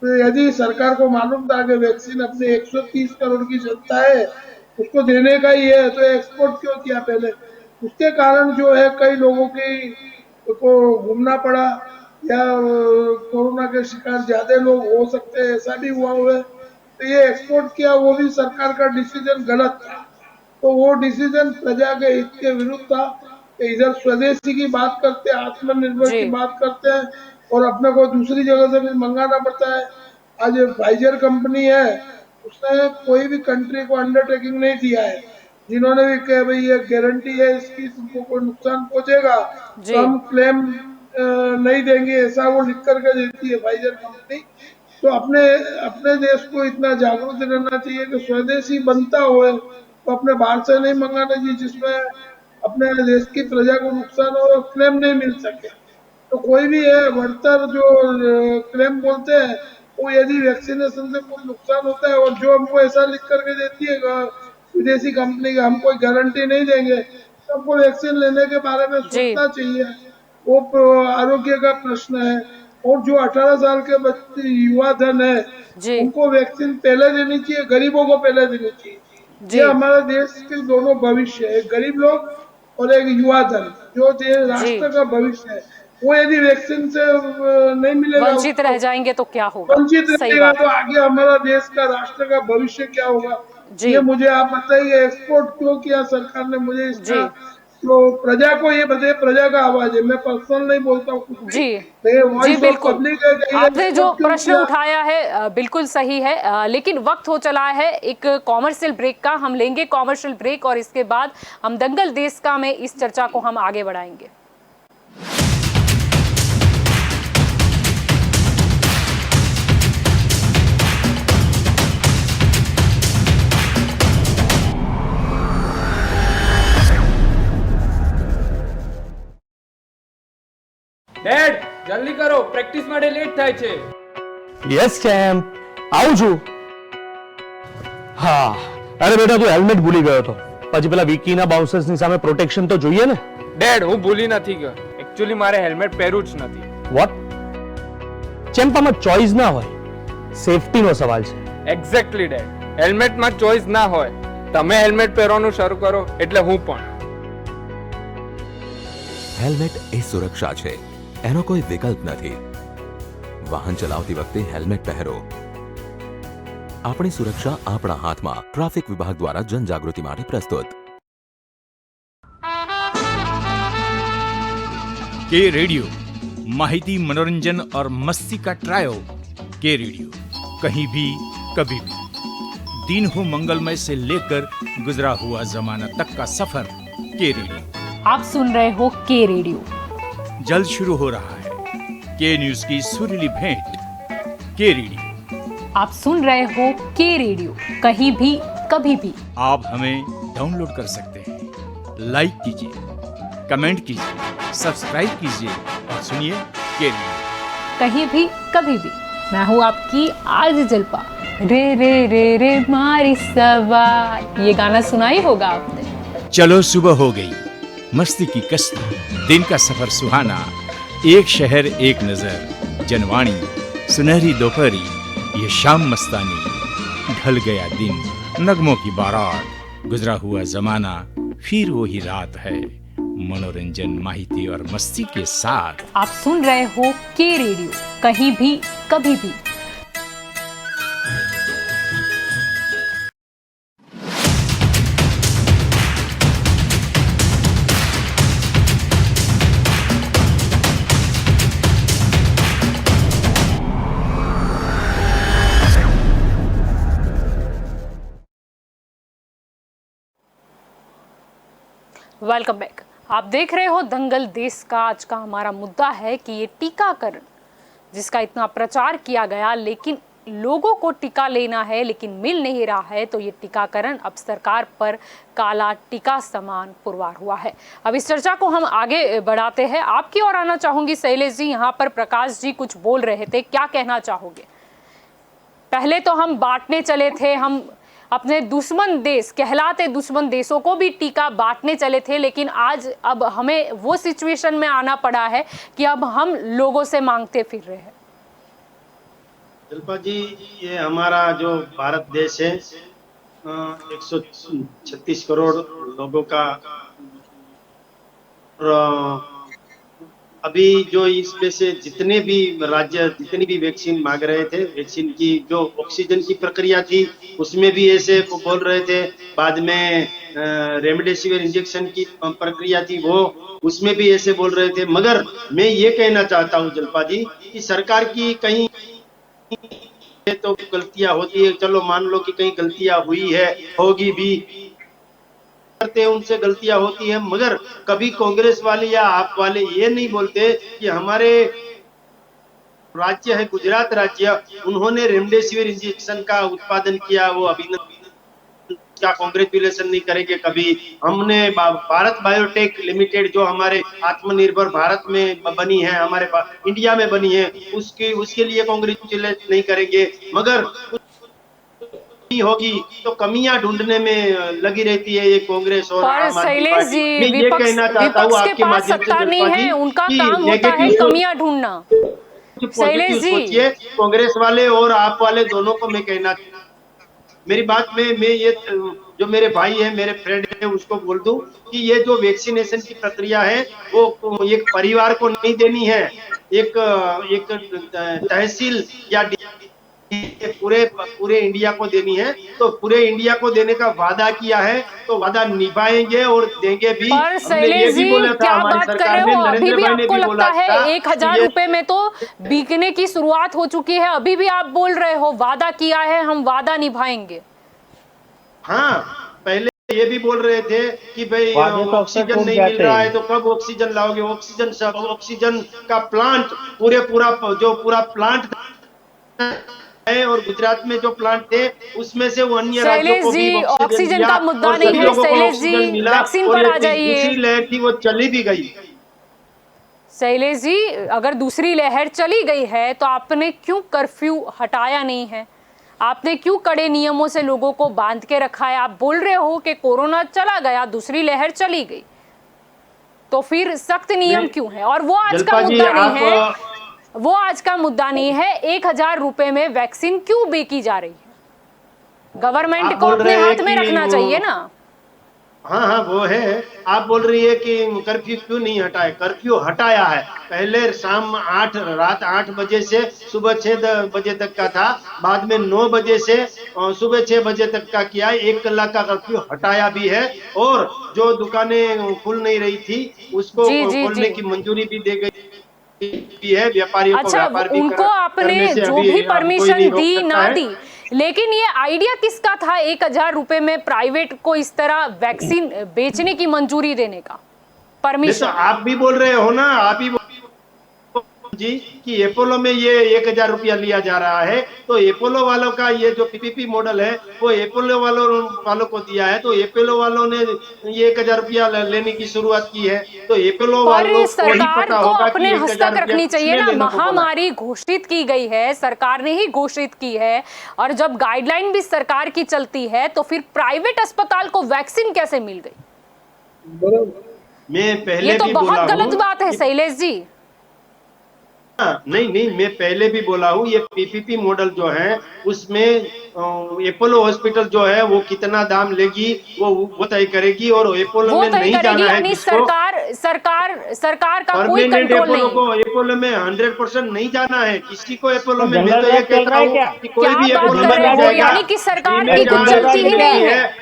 तो यदि सरकार को मालूम था कि वैक्सीन अपने 130 करोड़ की जनता है उसको देने का ही है, तो एक्सपोर्ट क्यों किया पहले? उसके कारण जो है कई लोगों की को घूमना पड़ा, या कोरोना के शिकार ज्यादा लोग हो सकते हैं, ऐसा भी हुआ है। तो ये एक्सपोर्ट किया वो भी सरकार का डिसीजन गलत था, तो वो डिसीजन प्रजा के हित के विरुद्ध था। इधर स्वदेशी की बात करते हैं, आत्मनिर्भर जी की बात करते हैं, और अपने को दूसरी जगह से भी मंगाना पड़ता है। आज फाइजर कंपनी है, उसने कोई भी कंट्री को अंडरटेकिंग नहीं दिया है, जिन्होंने भी कहा भाई ये गारंटी है इसकी, तुमको कोई नुकसान पहुंचेगा जी तो हम क्लेम नहीं देंगे, ऐसा वो लिख करके देती है फाइजर कंपनी। तो अपने अपने देश को इतना जागरूक रहना चाहिए कि स्वदेशी बनता हो तो अपने बाहर से नहीं मंगाना चाहिए जिसमें अपने देश की प्रजा को नुकसान हो और क्लेम नहीं मिल सके। तो कोई भी है वर्कर जो क्लेम बोलते हैं, वो यदि वैक्सीनेशन से कुछ नुकसान होता है और जो हमको ऐसा लिख करके देती है विदेशी कंपनी का, हम कोई गारंटी नहीं देंगे, तो हमको वैक्सीन लेने के बारे में जी सोचना चाहिए। वो आरोग्य का प्रश्न है। और जो 18 साल के बच्चे युवा धन है जी उनको वैक्सीन पहले देनी चाहिए, गरीबों को पहले देनी चाहिए। जी ये हमारे देश के दोनों भविष्य है, एक गरीब लोग और एक युवा धन, जो जी राष्ट्र का भविष्य है। वो यदि वैक्सीन से नहीं मिलेगा, वंचित रह जाएंगे तो क्या होगा? वंचित सही रहेगा, बात तो है आगे हमारा देश का राष्ट्र का भविष्य क्या होगा? जी ये मुझे आप बताइए, एक्सपोर्ट क्यों किया सरकार ने? मुझे जी इसका तो प्रजा को ये बताइए, प्रजा का आवाज है, मैं पर्सनल नहीं बोलता हूँ कुछ भी, जी ये जी वॉइस ऑफ बिल्कुल, पब्लिक है कि ये आपने जो एक्सपोर्ट क्यों प्रश्न किया? उठाया है बिल्कुल सही है, लेकिन वक्त हो चला है एक कॉमर्शियल ब्रेक का। हम लेंगे कॉमर्शियल ब्रेक और इसके बाद हम दंगल देश का में इस चर्चा को हम आगे बढ़ाएंगे। ડેડ જલ્દી કરો પ્રેક્ટિસ માટે લેટ થાય છે। યસ ચેમ્પ, આવું છું. હા, અરે બેટા તું હેલ્મેટ ભૂલી ગયો હતો. પછી પેલા વિકીના બાઉન્સર્સની સામે પ્રોટેક્શન તો જોઈએ ને. ડેડ, હું ભૂલી નથી ગયો. એકચ્યુઅલી મારે હેલ્મેટ પહેરવું જ નથી. વોટ? ચેમ્પ, આમાં ચોઇસ ના હોય, સેફટીનો સવાલ છે. એક્ઝેક્ટલી ડેડ, હેલ્મેટમાં ચોઇસ ના હોય. તમે હેલ્મેટ પહેરવાનું શરૂ કરો એટલે હું પણ. હેલ્મેટ એ સુરક્ષા છે, એનો કોઈ વિકલ્પ નથી. વાહન ચલાવતી વખતે હેલ્મેટ પહેરો. આપણી સુરક્ષા આપણા હાથમાં. ટ્રાફિક વિભાગ દ્વારા જનજાગૃતિ માટે પ્રસ્તુત. के रेडियो माहिती, मनोरंजन और मस्ती का ट्रायो. के रेडियो कहीं भी कभी भी. दिन हो मंगलमय से लेकर गुजरा हुआ जमाना तक का सफर. के रेडियो आप सुन रहे हो के रेडियो. जल्द शुरू हो रहा है के न्यूज की सुरीली भेंट. के रेडियो आप सुन रहे हो के रेडियो कहीं भी कभी भी. आप हमें डाउनलोड कर सकते हैं. लाइक कीजिए, कमेंट कीजिए, सब्सक्राइब कीजिए और सुनिए के रेडियो कहीं भी कभी भी. मैं हूँ आपकी आरजे जलपा. रे रे रे रे मारी सवार, ये गाना सुना ही होगा आपने. चलो सुबह हो गई, मस्ती की कश्ती, दिन का सफर सुहाना. एक शहर एक नजर, जनवाणी, सुनहरी दोपहरी, ये शाम मस्तानी. ढल गया दिन, नगमों की बारात, गुजरा हुआ जमाना, फिर वही रात है. मनोरंजन, माहिती और मस्ती के साथ आप सुन रहे हो के रेडियो कहीं भी कभी भी. Welcome back. आप देख रहे हो दंगल देश का. आज का हमारा मुद्दा है कि ये टीकाकरण जिसका इतना प्रचार किया गया, लेकिन लोगों को टीका लेना है लेकिन मिल नहीं रहा है, तो ये टीकाकरण अब सरकार पर काला टीका समान पुरवार हुआ है. अब इस चर्चा को हम आगे बढ़ाते हैं. आपकी ओर आना चाहूंगी शैलेश जी. यहाँ पर प्रकाश जी कुछ बोल रहे थे, क्या कहना चाहोगे? पहले तो हम बांटने चले थे, हम अपने दुश्मन देश कहलाते दुश्मन देशों को भी टीका बांटने चले थे, लेकिन आज अब हमें वो सिचुएशन में आना पड़ा है कि अब हम लोगों से मांगते फिर रहे हैं. जल्पा जी, ये हमारा जो भारत देश है 136 करोड़ लोगों का, और अभी जो इसमें से जितने भी राज्य जितनी भी वैक्सीन मांग रहे थे, वैक्सीन की जो ऑक्सीजन की प्रक्रिया थी उसमें भी ऐसे बोल रहे थे. बाद में रेमडेसिविर इंजेक्शन की प्रक्रिया थी वो उसमें भी ऐसे बोल रहे थे. मगर मैं ये कहना चाहता हूँ जल्पा जी कि सरकार की कहीं तो गलतियां होती है. चलो मान लो कि कहीं गलतियां हुई है, होगी भी, करते हैं उनसे गलतियां होती है. मगर कभी कांग्रेस वाले या आप वाले ये नहीं बोलते कि हमारे राज्य है गुजरात राज्य, उन्होंने रेमडेसिविर इंजेक्शन का उत्पादन किया, वो अभिनंदन का कांग्रेचुलेशन नहीं करेंगे कभी. हमने भारत बायोटेक लिमिटेड जो हमारे आत्मनिर्भर भारत में बनी है, हमारे इंडिया में बनी है, उसके लिए कांग्रेचुलेट नहीं करेंगे. मगर होगी तो कमियां ढूंढने में लगी रहती है ये कांग्रेस और आम आदमी पार्टी. मैं ये कहना चाहता हूँ आपके माध्यम से नहीं है, उनका काम होता है कमियां ढूंढना. शैलेश जी, सोचिए, कांग्रेस वाले और आप वाले दोनों को मैं कहना, मेरी बात में मैं ये जो मेरे भाई है, मेरे फ्रेंड है, उसको बोल दूं कि ये जो वैक्सीनेशन की प्रक्रिया है वो एक परिवार को नहीं देनी है, एक तहसील या पूरे इंडिया को देनी है. तो पूरे इंडिया को देने का वादा किया है तो वादा निभाएंगे और देंगे भी. पर शैलेश जी, क्या बात कर रहे हो? अभी भी आपको लगता है 1000 रुपए में तो बिकने की शुरुआत हो चुकी है, अभी भी आप बोल रहे हो वादा किया है, हम वादा निभाएंगे. हाँ, पहले ये भी बोल रहे थे कि भाई ऑक्सीजन नहीं मिल रहा है तो कब ऑक्सीजन लाओगे. ऑक्सीजन का प्लांट पूरा प्लांट है, और गुजरात में जो प्लांट थे उसमें से वो अन्य राज्यों को भी ऑक्सीजन का मुद्दा नहीं है. शैलेश जी, वैक्सीन पर आ जाइए. दूसरी लहर थी वो चली भी गई. शैलेश जी, अगर दूसरी लहर चली गई है तो आपने क्यों कर्फ्यू हटाया नहीं है? आपने क्यों कड़े नियमों से लोगों को बांध के रखा है? आप बोल रहे हो कि कोरोना चला गया, दूसरी लहर चली गई, तो फिर सख्त नियम क्यों है? और वो आज का मुद्दा नहीं है, वो आज का मुद्दा नहीं है। 1000 रुपए में वैक्सीन क्यों बेची जा रही है? गवर्नमेंट को अपने हाथ में रखना चाहिए ना। हाँ हाँ वो है। आप बोल रही है कि कर्फ्यू क्यों नहीं हटाए? कर्फ्यू हटाया है। पहले रात 8 बजे से सुबह 6 बजे तक का था, बाद में 9 बजे से सुबह 6 बजे तक का किया है। 1 कलाक का कर्फ्यू हटाया भी है, और जो दुकानें खुल नहीं रही थी उसको खोलने की मंजूरी भी दे गई भी है। व्यापारियों को व्यापार भी उनको आपने जो भी परमिशन दी ना दी, लेकिन ये आइडिया किसका था 1000 रुपए में प्राइवेट को इस तरह वैक्सीन बेचने की मंजूरी देने का परमिशन? तो आप भी बोल रहे हो ना, आप ही जी कि अपोलो में ये 1000 रुपया लिया जा रहा है, तो अपोलो वालों का ये जो पीपीपी मॉडल है वो अपोलो वालों को दिया है, तो अपोलो वालों ने ये 1000 रुपया लेने की शुरुआत की है। तो अपोलो वालों को सरकार को अपने हस्तक रखनी चाहिए ना। महामारी घोषित की गई है, सरकार ने ही घोषित की है, और जब गाइडलाइन भी सरकार की चलती है तो फिर प्राइवेट अस्पताल को वैक्सीन कैसे मिल गई? मैं पहले ये तो बहुत गलत बात है शैलेश जी। नहीं, मैं पहले भी बोला हूँ, ये पीपीपी मॉडल जो है उसमें अपोलो हॉस्पिटल जो है वो कितना दाम लेगी वो तय करेगी, और अपोलो में नहीं जाना है सरकार का कोई कंट्रोल नहीं। अपोलो में 100% नहीं जाना है किसी को अपोलो में। मैं तो ये कह रहा हूँ कि कोई भी अपोलो में नहीं जाएगा। यानी कि सरकार की कुछ चलती ही नहीं है,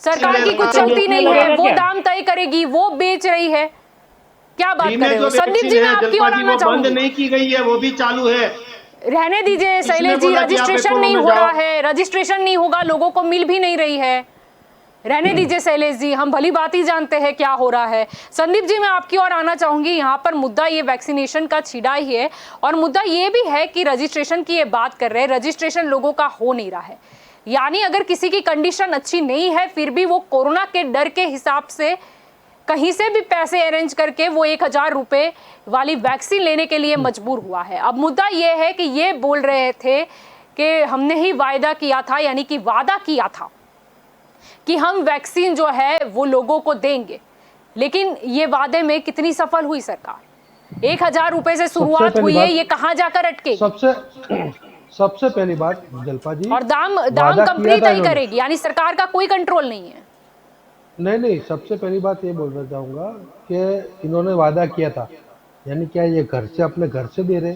सरकार की कुछ चलती नहीं है, वो दाम तय करेगी, वो बेच रही है। क्या बात कर रहे हो संदीप जी? मैं आपकी ओर आना चाहूंगी। बंद नहीं की गई है, वो भी चालू है। रहने दीजिए शैलेश जी, रजिस्ट्रेशन नहीं हो रहा है, रजिस्ट्रेशन नहीं होगा, लोगों को मिल भी नहीं रही है। रहने दीजिए शैलेश जी, हम भली बात ही जानते हैं क्या हो रहा है। संदीप जी, मैं आपकी ओर आना चाहूंगी। यहाँ पर मुद्दा ये वैक्सीनेशन का छिड़ा ही है, और मुद्दा ये भी है कि रजिस्ट्रेशन की ये बात कर रहे हैं, रजिस्ट्रेशन लोगों का हो नहीं रहा है। यानी अगर किसी की कंडीशन अच्छी नहीं है फिर भी वो कोरोना के डर के हिसाब से कहीं से भी पैसे अरेंज करके वो 1000 रुपए वाली वैक्सीन लेने के लिए मजबूर हुआ है। अब मुद्दा ये है कि ये बोल रहे थे कि हमने ही वायदा किया था, यानी कि वादा किया था कि हम वैक्सीन जो है वो लोगों को देंगे, लेकिन ये वादे में कितनी सफल हुई सरकार? 1000 रुपए से शुरुआत हुई है, ये कहाँ जाकर अटके? सबसे पहली बात जल्पा जी, और दाम कंपनी तय करेगी, यानी सरकार का कोई कंट्रोल नहीं है। नहीं, सबसे पहली बात ये बोलना चाहूंगा कि इन्होंने वादा किया था, यानी क्या ये घर से अपने घर से दे रहे।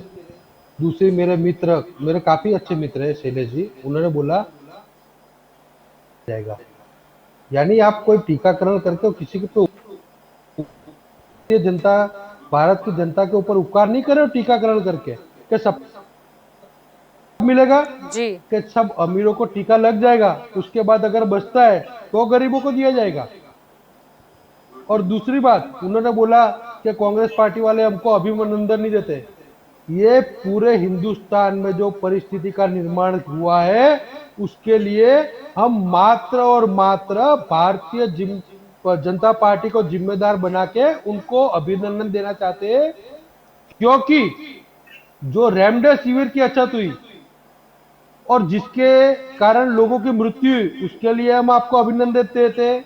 दूसरी मेरे काफी अच्छे मित्र है शैलेश जी, उन्होंने बोला जाएगा, यानी आप कोई टीकाकरण करके किसी के जनता, भारत की जनता के ऊपर उपकार नहीं कर रहे हो टीकाकरण करके कि सब मिलेगा जी, कि सब अमीरों को टीका लग जाएगा, उसके बाद अगर बचता है तो गरीबों को दिया जाएगा। और दूसरी बात उन्होंने बोला कि कांग्रेस पार्टी वाले हमको अभिनंदन नहीं देते। ये पूरे हिंदुस्तान में जो परिस्थिति का निर्माण हुआ है उसके लिए हम मात्र और मात्र भारतीय जनता पार्टी को जिम्मेदार बना के उनको अभिनंदन देना चाहते हैं, क्योंकि जो रेमडेसिविर की अछत हुई और जिसके कारण लोगों की मृत्यु हुई, उसके लिए हम आपको अभिनंदन देते थे।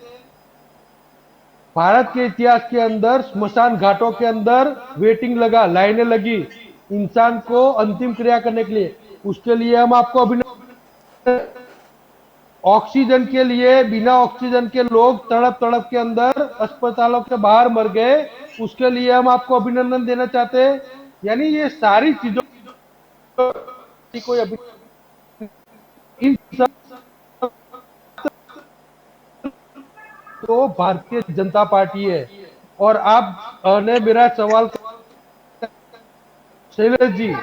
भारत के इतिहास के अंदर स्मशान घाटों के अंदर वेटिंग लगा, लाइनें लगी इंसान को अंतिम क्रिया करने के लिए, उसके लिए हम आपको अभिनंदन। ऑक्सीजन के लिए बिना ऑक्सीजन के लोग तड़प के अंदर अस्पतालों के बाहर मर गए, उसके लिए हम आपको अभिनंदन देना चाहते हैं। यानी ये सारी चीजों कोई तो भारतीय जनता पार्टी है। और आप ने मेरा सवाल शैलेश जी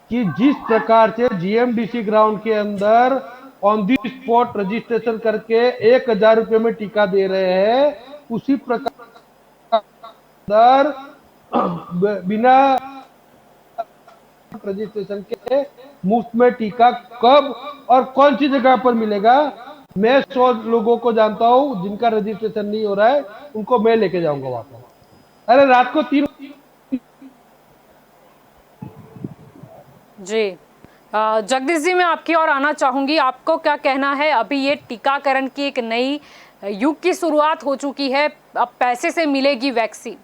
कि जिस प्रकार से जीएमडीसी ग्राउंड के अंदर ऑन दी स्पॉट रजिस्ट्रेशन करके 1000 रुपए में टीका दे रहे हैं, उसी प्रकार बिना रजिस्ट्रेशन के मुफ्त में टीका कब और कौन सी जगह पर मिलेगा? मैं 100 लोगों को जानता हूं जिनका रजिस्ट्रेशन नहीं हो रहा है, उनको मैं लेके जाऊंगा वापस। अरे रात को 3 जी जगदीश जी, मैं आपकी ओर आना चाहूंगी। आपको क्या कहना है? अभी ये टीकाकरण की एक नई युग की शुरुआत हो चुकी है। अब पैसे से मिलेगी वैक्सीन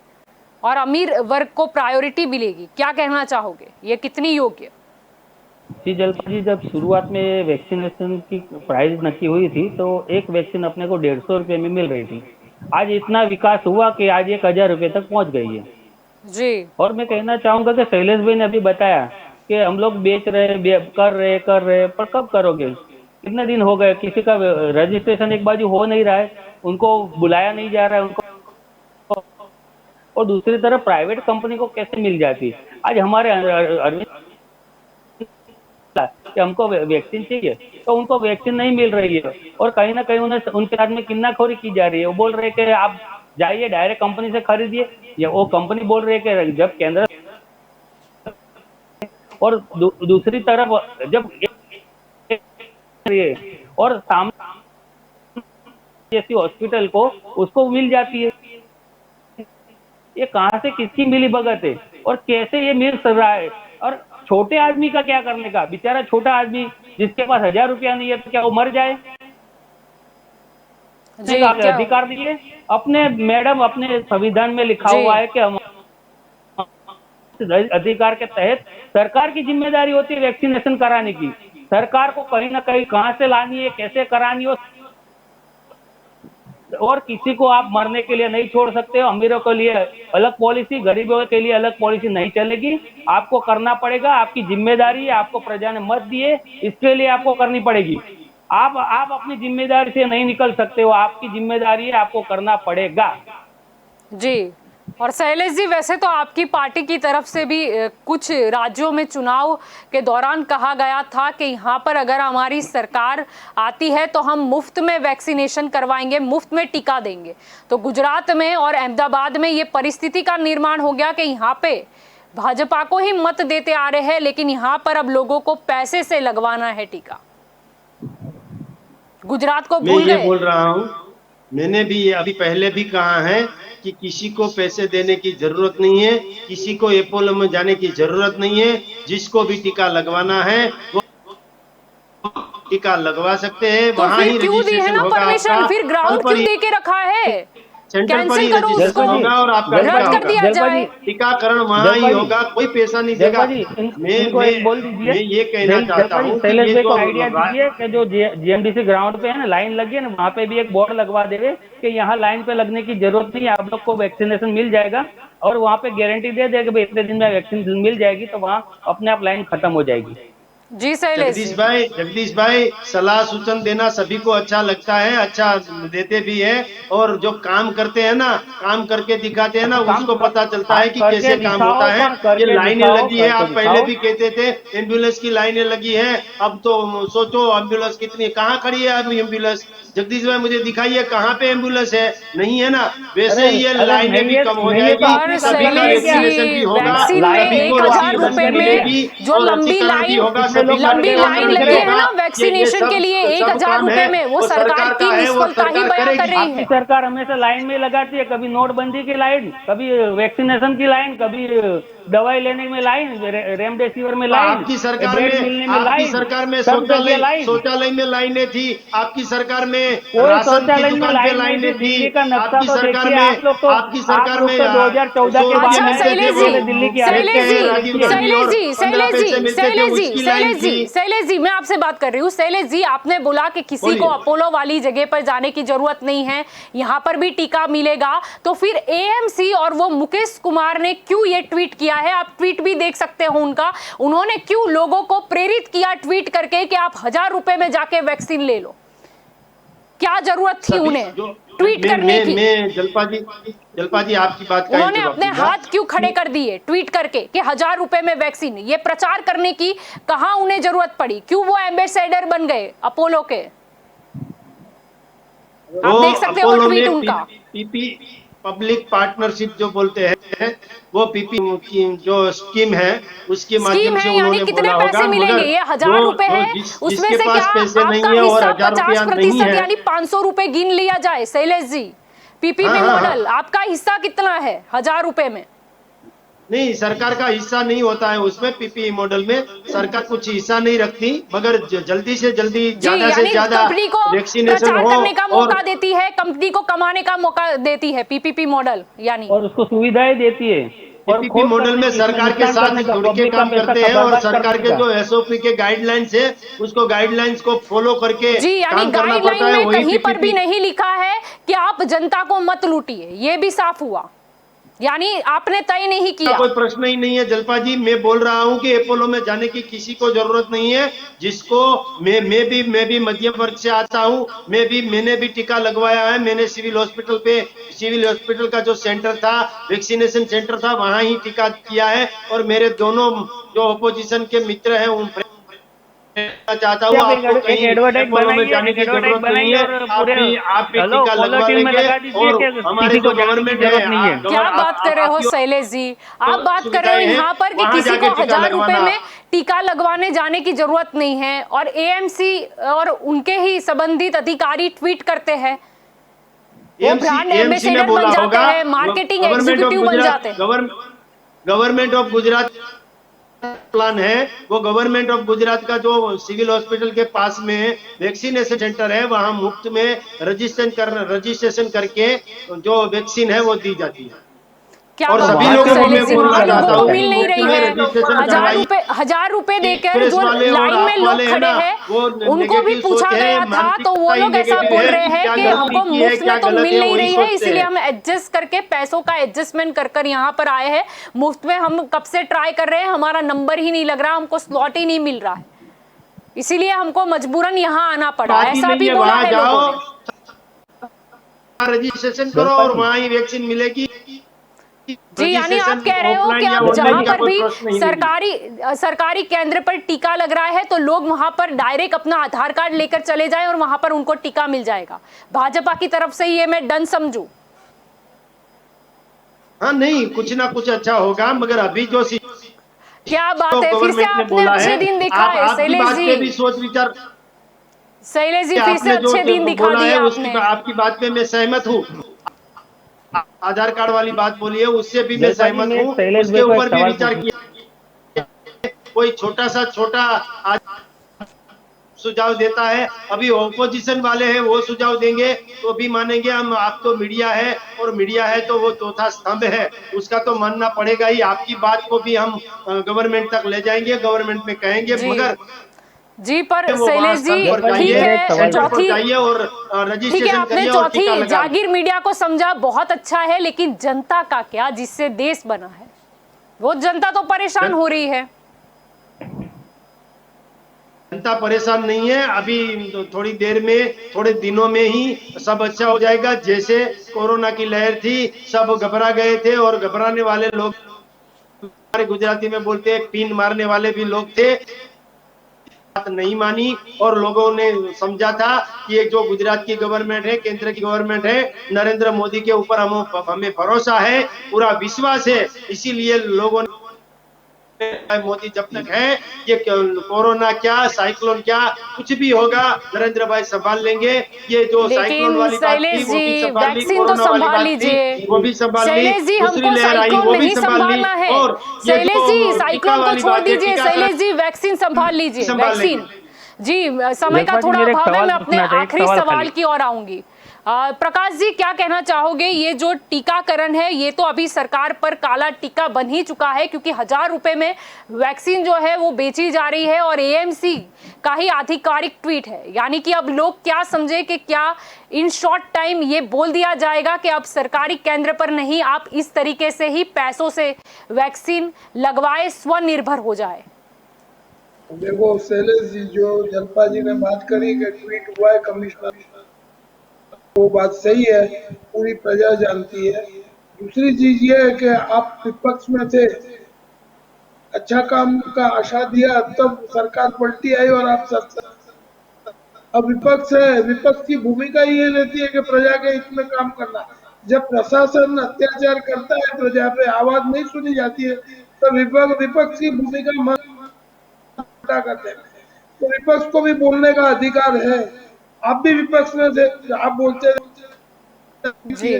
और अमीर वर्ग को प्रायोरिटी मिलेगी, क्या कहना चाहोगे? ये कितनी योग्य? जी जल्पा जी, जब शुरुआत में वैक्सीनेशन की प्राइस नक्की हुई थी तो एक वैक्सीन अपने को 150 रुपये में मिल रही थी। आज इतना विकास हुआ कि आज 1000 रुपये तक पहुंच गई है। जी। और मैं कहना चाहूंगा कि शैलेश भाई ने अभी बताया कि हम लोग बेच रहे कर रहे, पर कब करोगे? कितने दिन हो गए, किसी का रजिस्ट्रेशन एक बाजू हो नहीं रहा है, उनको बुलाया नहीं जा रहा है उनको, और दूसरी तरफ प्राइवेट कंपनी को कैसे मिल जाती? आज हमारे अरविंद कि हमको वैक्सीन चाहिए तो उनको वैक्सीन नहीं मिल रही है, और कहीं ना कहीं उन्हें उनके साथ में किन्नाखोरी की जा रही है। वो बोल रहे हैं कि आप जाइए डायरेक्ट कंपनी से खरीदिए, या वो कंपनी बोल रही है कि जब केंद्र, और दूसरी तरफ जब और सामने जैसी हॉस्पिटल को उसको मिल जाती है। ये कहाँ से किसकी मिली भगत है और कैसे ये मिल रहा है? और छोटे आदमी का क्या करने का? बेचारा छोटा आदमी जिसके पास 1000 रुपया नहीं है तो क्या वो मर जाए? जी, अधिकार दिए अपने, मैडम, अपने संविधान में लिखा हुआ है कि हम अधिकार के तहत सरकार की जिम्मेदारी होती है वैक्सीनेशन कराने की। सरकार को कहीं ना कहीं कहां से लानी है, कैसे करानी हो, और किसी को आप मरने के लिए नहीं छोड़ सकते हो। अमीरों के लिए अलग पॉलिसी, गरीबों के लिए अलग पॉलिसी नहीं चलेगी। आपको करना पड़ेगा, आपकी जिम्मेदारी है, आपको प्रजा ने मत दिए, इसके लिए आपको करनी पड़ेगी। आप अपनी जिम्मेदारी से नहीं निकल सकते हो, आपकी जिम्मेदारी है, आपको करना पड़ेगा। जी। और शैलेश जी, वैसे तो आपकी पार्टी की तरफ से भी कुछ राज्यों में चुनाव के दौरान कहा गया था कि यहाँ पर अगर हमारी सरकार आती है तो हम मुफ्त में वैक्सीनेशन करवाएंगे, मुफ्त में टीका देंगे। तो गुजरात में और अहमदाबाद में ये परिस्थिति का निर्माण हो गया कि यहाँ पे भाजपा को ही मत देते आ रहे हैं, लेकिन यहाँ पर अब लोगों को पैसे से लगवाना है टीका। गुजरात को भूल गए। मैं ये बोल रहा हूँ, मैंने भी ये अभी पहले भी कहा है कि किसी को पैसे देने की जरूरत नहीं है, किसी को अपोलो में जाने की जरूरत नहीं है। जिसको भी टीका लगवाना है वो टीका लगवा सकते हैं। तो वहाँ ही फिर क्यों दी है ना परमिशन? फिर ग्राउंड क्यों दे के रखा है? सेंटर पर ही कैंसिल करो उसको, होगा और आपका रद्द कर दिया जाए। टीकाकरण वहाँ ही होगा, कोई पैसा नहीं देगा। बोल दीजिए, मैं ये कहना चाहता हूँ कि शैलेश ये भाई को जो आइडिया दीजिए कि जो जीएमडीसी ग्राउंड पे है ना, लाइन लगी है ना, वहाँ पे भी एक बोर्ड लगवा देवे कि यहाँ लाइन पे लगने की जरूरत नहीं है, आप लोग को वैक्सीनेशन मिल जाएगा, और वहाँ पे गारंटी दे देगा भाई इतने दिन में वैक्सीन मिल जाएगी, तो वहाँ अपने आप लाइन खत्म हो जाएगी। जी शैलेश। जगदीश भाई, सलाह सूचन देना सभी को अच्छा लगता है, अच्छा देते भी है, और जो काम करते हैं ना, काम करके दिखाते हैं ना, उसको पता चलता है कि कैसे काम होता है। ये लाइनें लगी है, आप पहले भी कहते थे एम्बुलेंस की लाइनें लगी है, अब तो सोचो एम्बुलेंस कितनी, कहाँ खड़ी है अभी एम्बुलेंस? जगदीश भाई मुझे दिखाइए कहाँ पे एम्बुलेंस है? नहीं है ना। वैसे ही ये लाइनें भी कम हो जाएगी, सभी का वैक्सीनेशन भी होगा, सभी को 1000 रुपए में जो लंबी लाइन लगी है ना वैक्सीनेशन के लिए, 1000 रुपए में, वो सरकार की निष्फलता ही बयां कर रही है। सरकार हमेशा लाइन में लगाती है, कभी नोटबंदी की लाइन, कभी वैक्सीनेशन की लाइन, कभी दवाई लेने में लाइन, रेमडेसिविर में लाइन, आपकी सरकार में शौचालय में लाइनें थी, आपकी सरकार में राशन की दुकान पे लाइनें थी, आपकी सरकार में 2014 के बाद दिल्ली की शैलेश जी, मैं आपसे बात कर रही हूँ। शैलेश जी, आपने बोला कि किसी को अपोलो वाली जगह पर जाने की जरूरत नहीं है, यहाँ पर भी टीका मिलेगा। तो फिर एएमसी और वो मुकेश कुमार ने क्यों ये ट्वीट किया है? आप ट्वीट भी देख सकते हो उनका। उन्होंने क्यों लोगों को प्रेरित किया ट्वीट करके कि आप 1000 रुपए में जाके वैक्सीन ले लो? क्या जरूरत थी उन्हें ट्वीट करने की? जलपा जी आपकी बात का उन्होंने अपने हाथ क्यों खड़े कर दिए ट्वीट करके कि 1000 रुपए में वैक्सीन? ये प्रचार करने की कहां उन्हें जरूरत पड़ी? क्यों वो एम्बेसडर बन गए अपोलो के? आप देख सकते हो ट्वीट उनका। पब्लिक पार्टनरशिप जो बोलते हैं, वो पीपी की जो स्कीम है उसके माध्यम से उन्होंने कितने बोला पैसे होगा। मिलेंगे? ये 1000 रुपए है, उसमें से क्या पैसे नहीं आपका है और हिस्सा 1000 रुपया नहीं 50% है, यानी 500 रुपए गिन लिया जाए शैलेश जी, पीपीपी हाँ, हाँ, मॉडल आपका हिस्सा कितना है 1000 रुपए में? नहीं, सरकार का हिस्सा नहीं होता है उसमें। पीपीई मॉडल में सरकार कुछ हिस्सा नहीं रखती, मगर जल्दी से जल्दी, जी, ज्यादा से यानी ज्यादा कंपनी को वैक्सीनेशन प्रचार हो करने का और मौका देती है, कंपनी को कमाने का मौका देती है पीपीपी मॉडल यानी। और उसको सुविधाएं देती है। और पीपीपी मॉडल में सरकार के साथ जुड़ के काम करते हैं और सरकार के जो एसओपी के गाइडलाइंस है उसको गाइडलाइंस को फॉलो करके जी, यानी काम करना पड़ता गाइडलाइन है। में वही कहीं पर भी पीपीपी नहीं लिखा है कि आप जनता को मत लूटिए, ये भी साफ हुआ, यानी आपने तय नहीं किया। कोई प्रश्न ही नहीं है जल्पा जी। मैं बोल रहा हूं कि अपोलो में जाने की किसी को जरूरत नहीं है। जिसको मैं भी मध्यम वर्ग से आता हूं, मैंने भी टीका लगवाया है। मैंने सिविल हॉस्पिटल का जो सेंटर था, वैक्सीनेशन सेंटर था, वहां ही टीका किया है। और मेरे दोनों जो अपोजिशन के मित्र हैं उन चाहता हूँ आपको एक कहीं एडवर्टाइज अपोलो में जाने की जरूरत नहीं है। आप भी टीका लगवा लेंगे और हमारे जो गवर्नमेंट है, क्या बात कर रहे हो शैलेश जी, आप बात कर रहे हो यहाँ पर कि किसी को 1000 रुपए में टीका लगवाने जाने की जरूरत नहीं है, और एएमसी और उनके ही संबंधित अधिकारी ट्वीट करते हैं, वो ब्रांड एम्बेसडर बन जाते हैं, मार्केटिंग एग्जीक्यूटिव बन जाते हैं। गवर्नमेंट ऑफ गुजरात प्लान है, वो गवर्नमेंट ऑफ गुजरात का जो सिविल हॉस्पिटल के पास में वैक्सीनेशन सेंटर है, वहां मुफ्त में रजिस्ट्रेशन करके जो वैक्सीन है वो दी जाती है। क्या और बात सभी है लोगों को मैं शैलेश जी, बोलना वहाँ चाहता लोगों को हूँ मिल नहीं रही है। रजिस्ट्रेशन करवाइए। 1000 रुपए देकर प्रेस जो वाले और लाइन में आप लोग वाले हैं खड़े ना, हैं वो उनको भी नेगेटिव पूछा सोच है, गया था, तो वो लोग मानसिकता ऐसा ही बोल नेगेटिव रहे है हैं कि कि क्या हमको गलती की है, मुफ्त क्या में तो गलत मिल है, नहीं वही रही है, सोचते इसीलिए हैं। हम एडजस्ट करके पैसों का एडजस्टमेंट कर यहाँ पर आए हैं। मुफ्त में हम कब से ट्राई कर रहे हैं, हमारा नंबर ही नहीं लग रहा, हमको स्लॉट ही नहीं मिल रहा है, इसीलिए हमको मजबूरन यहाँ आना पड़ा, बात ही ऐसा नहीं भी है, बोला वहां है जाओ, लोगों ने। रजिस्ट्रेशन करो और वहां ही वैक्सीन मिलेगी। जी, यानी आप कह रहे हो कि आप जहां पर भी सरकारी केंद्र पर टीका लग रहा है तो लोग वहां पर डायरेक्ट अपना आधार कार्ड लेकर चले जाएं और वहां पर उनको टीका मिल जाएगा। भाजपा की तरफ से ये मैं डन समझूं? हाँ, नहीं, कुछ ना कुछ अच्छा होगा, मगर अभी जो क्या बात है, फिर से आपने अच्छे दिन दिखाए शैलेश जी। भी सोच विचार, शैलेश जी फिर से आपने जो अच्छे दिन दिखा बोला दिए है आपने। आपकी बात पे मैं सहमत हूँ। आधार कार्ड वाली बात बोली है, उससे भी मैं सहमत हूँ, उसके ऊपर भी विचार किया। कोई छोटा सुझाव देता है, अभी ऑपोजिशन वाले हैं वो सुझाव देंगे तो भी मानेंगे हम। आप तो मीडिया है और मीडिया है तो वो चौथा स्तंभ है, उसका तो मानना पड़ेगा ही। आपकी बात को भी हम गवर्नमेंट तक ले जाएंगे, गवर्नमेंट में कहेंगे, मगर जी पर शैलेश जी ठीक है, चौथी और ठीक है, आपने चौथी जागीर मीडिया को समझा, बहुत अच्छा है, लेकिन जनता का क्या, जिससे देश बना है, वो जनता तो परेशान हो रही है। जनता परेशान नहीं है, अभी थोड़ी देर में, थोड़े दिनों में ही सब अच्छा हो जाएगा। जैसे कोरोना की लहर थी, सब घबरा गए थे और घबराने वाले लोग, हमारे गुजराती में बोलते हैं, पीन मारने वाले भी लोग थे, बात नहीं मानी और लोगों ने समझा था कि ये जो गुजरात की गवर्नमेंट है, केंद्र की गवर्नमेंट है, नरेंद्र मोदी के ऊपर हमें भरोसा है, पूरा विश्वास है, इसीलिए लोगों ने मोदी जब तक है, ये कोरोना क्या, साइक्लोन क्या, कुछ भी होगा, नरेंद्र भाई संभाल लेंगे। ये जो साइक्लोन वाली बात थी वो भी संभाल ली, कोरोना वाली बात थी वो भी संभाल ली, दूसरी लहर आई वो भी संभाल ली, और शैलेश जी साइक्लोन को छोड़ दीजिए, शैलेश जी वैक्सीन संभाल लीजिए, वैक्सीन। जी, समय का थोड़ा अभाव है, मैं अपने आखिरी सवाल की ओर आऊंगी। प्रकाश जी, क्या कहना चाहोगे, ये जो टीकाकरण है ये तो अभी सरकार पर काला टीका बन ही चुका है, क्योंकि 1000 रुपए में वैक्सीन जो है वो बेची जा रही है, और एएमसी का ही आधिकारिक ट्वीट है, यानी कि अब लोग क्या समझे कि क्या इन शॉर्ट टाइम ये बोल दिया जाएगा कि अब सरकारी केंद्र पर नहीं, आप इस तरीके से ही पैसों से वैक्सीन लगवाए, स्वनिर्भर हो जाए। देखो शैलेश जी, जो जल्पा जी ने बात करी कि ट्वीट हुआ है कमिश्नर, वो बात सही है, पूरी प्रजा जानती है। दूसरी चीज ये है कि आप विपक्ष में थे, अच्छा काम का आशा दिया, तब सरकार पलटी आई और आप अब विपक्ष है, विपक्ष की भूमिका ये रहती है कि प्रजा के हित में काम करना। जब प्रशासन अत्याचार करता है, प्रजा पे आवाज नहीं सुनी जाती है, तो विपक्ष की भूमिका करते हैं। तो विपक्ष को भी बोलने का अधिकार है। आप भी विपक्ष में थे, आप बोलते जी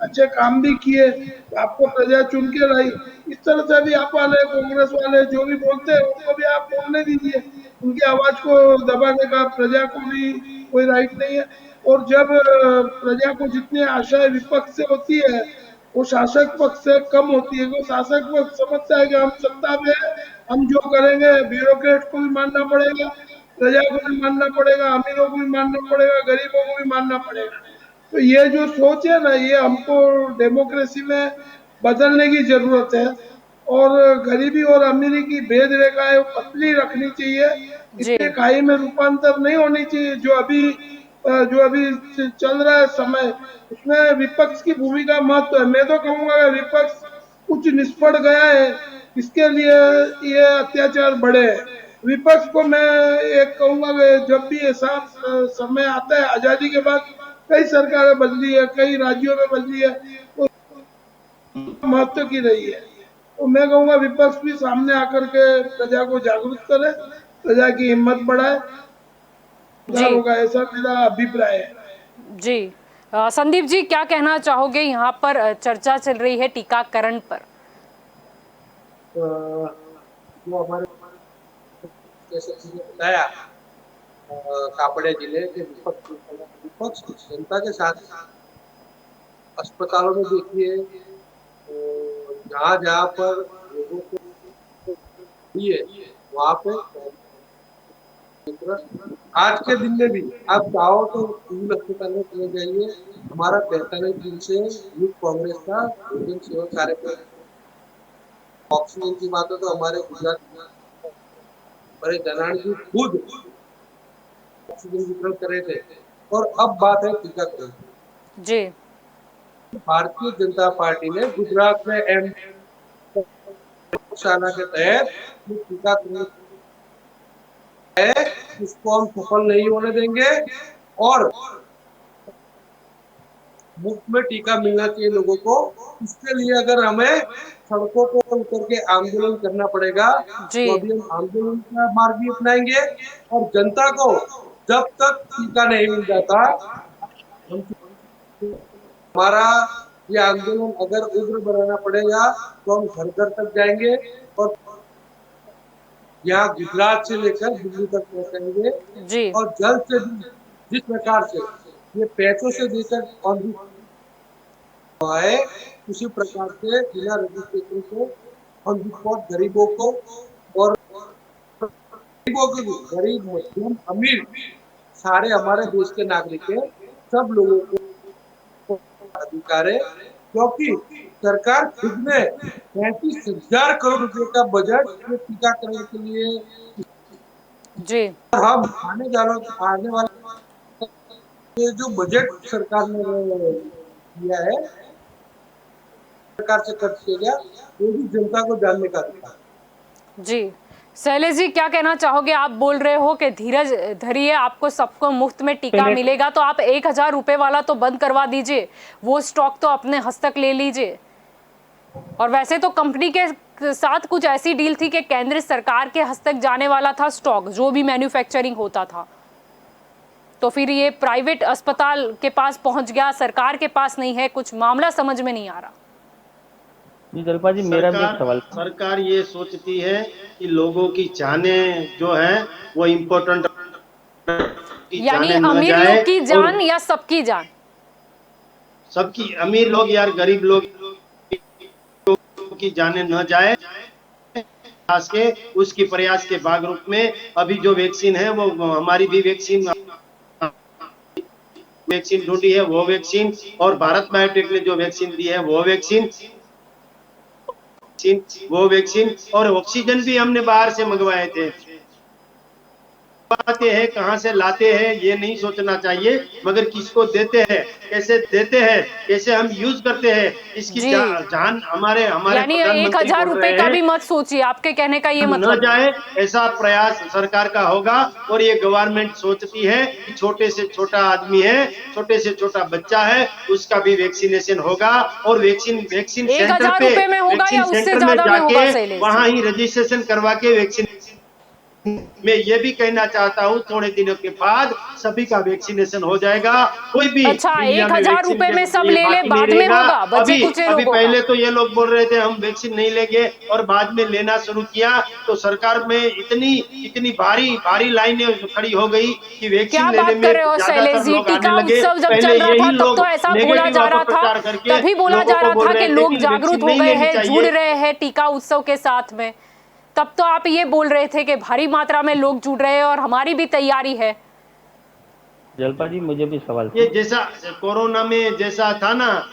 अच्छे काम भी किए, तो आपको प्रजा चुन के लाई। इस तरह से भी आप वाले कांग्रेस वाले जो भी बोलते हैं उनको भी आप बोलने दीजिए, उनकी आवाज को दबाने का प्रजा को भी कोई राइट नहीं है। और जब प्रजा को जितनी आशाएं विपक्ष से होती है वो शासक पक्ष से कम होती है। वो शासक पक्ष समझता है कि हम सत्ता में हैं, हम जो करेंगे ब्यूरोक्रेट को भी मानना पड़ेगा, प्रजा को भी मानना पड़ेगा, अमीरों को भी मानना पड़ेगा, गरीबों को भी मानना पड़ेगा। तो ये जो सोच है ना, ये हमको डेमोक्रेसी में बदलने की जरूरत है। और गरीबी और अमीरी की भेद रेखाएं पतली रखनी चाहिए, जी इतनी खाई में रूपांतर नहीं होनी चाहिए। जो अभी चल रहा है समय, उसमें विपक्ष की भूमिका महत्व है। मैं तो कहूंगा कि विपक्ष कुछ निष्फल गया है, इसके लिए ये अत्याचार बढ़े हैं। विपक्ष को मैं एक कहूंगा कि जब भी ऐसा समय आता है, आजादी के बाद कई सरकारें बदली है, कई राज्यों में बदली है, तो महत्व की रही है। तो मैं कहूंगा विपक्ष भी सामने आकर के प्रजा को जागरूक करे, प्रजा की हिम्मत बढ़ाए, जी होगा, ऐसा मेरा अभिप्राय है। जी संदीप जी, क्या कहना चाहोगे? यहाँ पर चर्चा चल रही है टीकाकरण पर। जो हमारे जैसे आपने बताया कापड़िया जिले के विपक्ष जनता के साथ अस्पतालों में देखिए, जहाँ जहाँ पर लोगों को लिए वहाँ पे आज के दिन में भी आप चाहो तो सिविल अस्पताल में चले जाइए। हमारा 45 दिन से यूथ कांग्रेस का जन सेवक कार्यक्रम। ऑक्सीजन की बात हो तो हमारे गुजरात बड़े धनानी जी खुद ऑक्सीजन वितरण कर रहे थे। और अब बात है टीकाकरण जी। भारतीय जनता पार्टी ने गुजरात में शाला के तहत टीकाकरण है, इसको हम सफल नहीं होने देंगे और मुफ्त में टीका मिलना चाहिए लोगों को। इसके लिए अगर हमें सड़कों पर उतर के आंदोलन करना पड़ेगा जी। तो अभी हम आंदोलन का मार्ग भी अपनाएंगे। और जनता को जब तक टीका नहीं मिल जाता, हमारा ये आंदोलन अगर उग्र बनाना पड़ेगा तो हम घर घर तक जाएंगे और यहाँ गुजरात से लेकर दिल्ली तक पहुंचाएंगे। जी। और जल्द से जल्द जिस प्रकार से ये पैसों से देकर है, उसी प्रकार से बिना रजिस्ट्रेशन को ऑन द स्पॉट गरीबों को और गरीब मध्यम अमीर सारे हमारे देश के नागरिक हैं, सब लोगों को अधिकार है। क्योंकि सरकार खुद ने 35,000 करोड़ रुपए का बजट टीकाकरण के लिए जी। हम आने वाले ये जो बजट सरकार ने दिया है, सरकार से खर्च किया गया, वो भी जनता को जानने का अधिकार। जी शैलेश जी, क्या कहना चाहोगे? आप बोल रहे हो कि धीरज धरिए, आपको सबको मुफ्त में टीका मिलेगा, तो आप 1,000 रुपए वाला तो बंद करवा दीजिए, वो स्टॉक तो अपने हस्तक ले लीजिए। और वैसे तो कंपनी के साथ कुछ ऐसी डील थी कि केंद्र सरकार के हस्तक जाने वाला था स्टॉक, जो भी मैन्युफैक्चरिंग होता था, तो फिर ये प्राइवेट अस्पताल के पास पहुंच गया, सरकार के पास नहीं है। कुछ मामला समझ में नहीं आ रहा। जी जलपा जी, मेरा भी एक सवाल। सरकार ये सोचती है कि लोगों की जानें जो है वो इम्पोर्टेंट, यानी अमीर लोग की जान या सबकी जान? सबकी, अमीर लोग या गरीब लोग की जाने न जाए, खास के उसकी प्रयास के भाग रूप में अभी जो वैक्सीन है वो हमारी भी वैक्सीन ढूंढी है, वो वैक्सीन, और भारत बायोटेक ने जो वैक्सीन दी है वो वैक्सीन और ऑक्सीजन भी हमने बाहर से मंगवाए थे। आते हैं, कहां से लाते हैं ये नहीं सोचना चाहिए, मगर किसको देते हैं, कैसे हम यूज करते हैं, इसकी जान हमारे यानी 1,000 रुपए का भी मत सोचिए, आपके कहने का ये मतलब न जाए, ऐसा प्रयास सरकार का होगा। और ये गवर्नमेंट सोचती है कि छोटे से छोटा आदमी है, छोटे से छोटा बच्चा है, उसका भी वैक्सीनेशन होगा। और वैक्सीन सेंटर पे में होगा या उससे ज्यादा में होगा? वहां ही रजिस्ट्रेशन करवा के वैक्सीन मैं ये भी कहना चाहता हूँ थोड़े दिनों के बाद सभी का वैक्सीनेशन हो जाएगा। कोई भी अच्छा, इंडिया में 1000 वैक्सीन रुपए में के सब लिए ले ले, बाकी बाद नहीं में रहेगा। होगा बचे अभी कुचे अभी लोगों पहले का। तो ये लोग बोल रहे थे हम वैक्सीन नहीं लेंगे और बाद में लेना शुरू किया तो सरकार में इतनी भारी लाइनें खड़ी हो गई कि वैक्सीन क्या लेने बात में कर रहे हो शैलेश ज्यादातर जी? लोग आने टीका लगे। उत्सव जब पहले चल रहा यही था तब लोग तो ऐसा बोला नेगेटिव जा रहा था, अपप्रचार करके तभी बोला लोगों जा को रहा बोल था रहे कि थे लोग कि जागरूक वैक्सीन हो नहीं गए लेनी हैं, चाहिए। जुड़ रहे हैं टीका उत्सव के साथ में। तब तो आप ये बोल रहे थे कि भारी मात्रा में लोग जुड़ रहे हैं और हमारी भी तैयारी है। जलपा जी मुझे भी सवाल ये जैसा कोरोना में जैसा था ना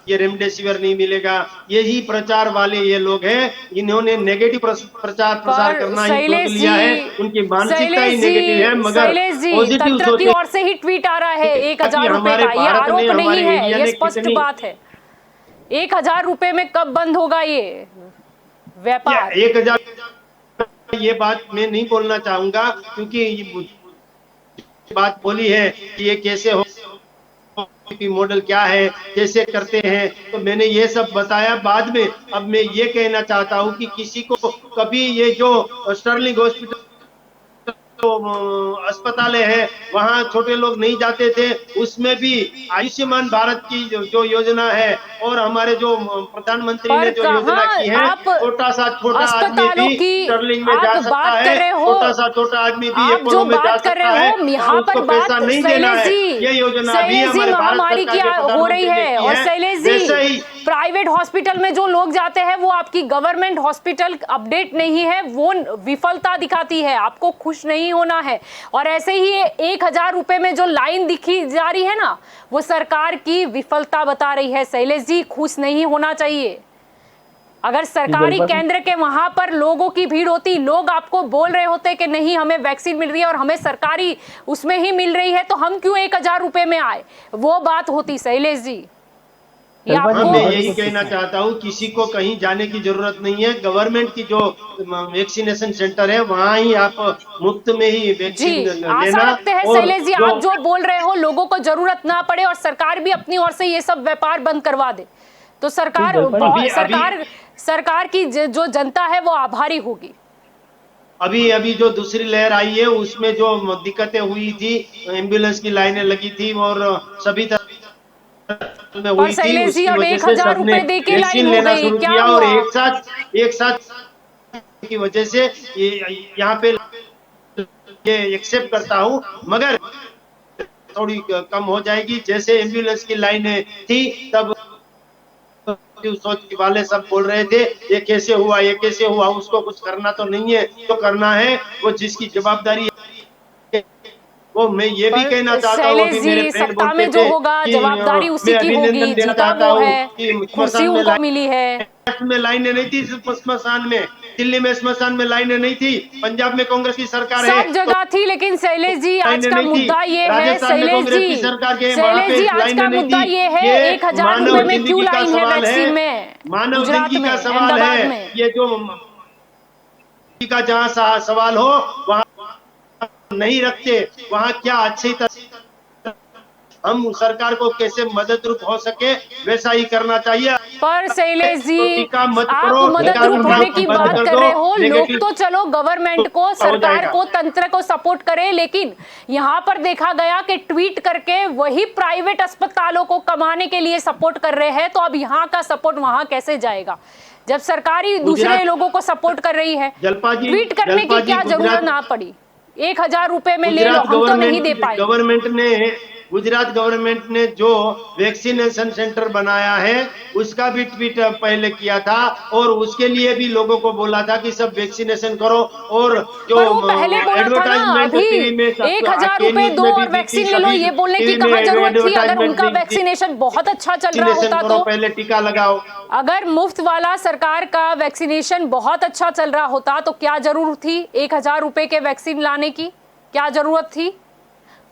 ये रेमडेसिविर नहीं मिलेगा, यही प्रचार वाले ये लोग हैं, इन्होंने नेगेटिव प्रचार प्रसार पर करना ही सोच शैलेश लिया है। जी, उनकी मानसिकता ही नेगेटिव है, मगर शैलेश जी, पॉजिटिव तंत्र की सोचे ओर से ही ट्वीट आ रहा है 1000 रुपए हमारे का। ये भारत आरोप में, नहीं हमारे है, इंडिया ये ने स्पष्ट कितनी बात है। 1000 रुपए में कब बंद होगा ये व्यापार? 1000 ये बात मैं नहीं बोलना चाहूंगा क्योंकि ये बात बोली है कि ये कैसे हो मॉडल क्या है, कैसे करते हैं, तो मैंने ये सब बताया बाद में। अब मैं ये कहना चाहता हूँ कि किसी को कभी ये जो स्टर्लिंग हॉस्पिटल अस्पताल है वहाँ छोटे लोग नहीं जाते थे, उसमें भी आयुष्मान भारत की जो योजना है और हमारे जो प्रधानमंत्री ने जो योजना की है, छोटा आदमी भी स्टर्लिंग में जा सकता है, छोटा आदमी भी आप जो अपोलो में जा बात कर सकता रहे है हो और यहाँ पर उसको पैसा बात नहीं देना शैलेश है। जी, ये योजना भी शैलेश जी हमारे भारत महामारी की सरकार के हो रही प्रधानमंत्री ने है। की और है। शैलेश वैसे जी, ही प्राइवेट हॉस्पिटल में जो लोग जाते हैं वो आपकी गवर्नमेंट हॉस्पिटल अपडेट नहीं है, वो विफलता दिखाती है। आपको खुश नहीं होना है। और ऐसे ही 1000 रुपए में जो लाइन दिखी जा रही है ना, वो सरकार की विफलता बता रही है। शैलेश जी, खुश नहीं होना चाहिए। अगर सरकारी केंद्र के वहां पर लोगों की भीड़ होती, लोग आपको बोल रहे होते कि नहीं हमें वैक्सीन मिल रही है और हमें सरकारी उसमें ही मिल रही है, तो हम क्यों 1000 रुपए में आए, वो बात होती। शैलेश जी, ये आपको मैं यही कहना चाहता हूँ, किसी को कहीं जाने की जरूरत नहीं है। गवर्नमेंट की जो वैक्सीनेशन सेंटर है वहाँ ही आप मुफ्त में ही वैक्सीन जी, आशा लेना। रखते हैं और शैलेश जी, आप जो बोल रहे हो लोगों को जरूरत ना पड़े और सरकार भी अपनी ओर से ये सब व्यापार बंद करवा दे, तो सरकार की जो जनता है वो आभारी होगी। अभी जो दूसरी लहर आई है उसमें जो दिक्कतें हुई थी, एम्बुलेंस की लाइनें लगी थी और सभी में हुई थी, शैलेश जी, उसकी अब वजह से 1000 सबने रुपए दे के वैक्सीन लाइन हो लेना गई, शुरू क्या किया और हुआ? एक साथ की वजह से यहाँ पे ये एक्सेप्ट करता हूँ, मगर थोड़ी कम हो जाएगी। जैसे एम्बुलेंस की लाइनें थी तब सोच वाले सब बोल रहे थे ये कैसे हुआ, उसको कुछ करना तो नहीं है, तो करना है वो जिसकी जवाबदारी है। वो मैं ये भी कहना चाहता हूँ, अभी मेरे फ्रेंड सत्ता बोलते में जो थे होगा कि जवाबदारी उसी मैं की अभिनंदन होगी, देना जीता चाहता वो हूँ है, कि कुर्सी स्मशान उनको मिली है। में लाइनें नहीं थी, स्मशान में, दिल्ली में स्मशान में लाइनें नहीं थी, पंजाब में कांग्रेस की सरकार है सब जगह थी, लेकिन शैलेश जी आज का नहीं थी, मुद्दा ये है, राजस्थान में शैलेश कांग्रेस की सरकार के वहाँ शैलेश पे जी आज लाइनें का नहीं मुद्दा थी। ये है, ये 1000 मानव रुपए में क्यों जिंदगी का लाइन है सवाल वैक्सीन है, में? मानव गुजरात जिंदगी में, का सवाल अहमदाबाद है। में। ये जो का जहाँ सवाल हो वहाँ नहीं रखते, वहाँ क्या अच्छी तरह हम सरकार को कैसे मदद रूप हो सके वैसा ही करना चाहिए। पर शैलेश जी, टीका मत आप करो, मदद रूप होने की बंद बात कर कर दो, रहे हो, लोग नेगेटिव तो चलो गवर्नमेंट को, सरकार जाएगा। को, तंत्र को सपोर्ट करे, लेकिन यहाँ पर देखा गया कि ट्वीट करके वही प्राइवेट अस्पतालों को कमाने के लिए सपोर्ट कर रहे हैं, तो अब यहाँ का सपोर्ट वहां कैसे जाएगा जब सरकारी दूसरे लोगों को सपोर्ट कर रही है? ट्वीट करने की क्या जरूरत ना पड़ी, 1000 रुपए में ले लो, हम तो नहीं दे पाए। गुजरात गवर्नमेंट ने जो वैक्सीनेशन सेंटर बनाया है उसका भी ट्वीट पहले किया था और उसके लिए भी लोगों को बोला था कि सब वैक्सीनेशन करो। और जो पर वो पहले बोला था ना, अभी 1000 रुपए दो और वैक्सीन ले लो, ये बोलने की कहाँ जरूरत थी? अगर उनका वैक्सीनेशन बहुत अच्छा चल रहा होता तो पहले टीका लगाओ। अगर मुफ्त वाला सरकार का वैक्सीनेशन बहुत अच्छा चल रहा होता तो क्या जरूरत थी 1000 रुपए के वैक्सीन लाने की? क्या जरूरत थी?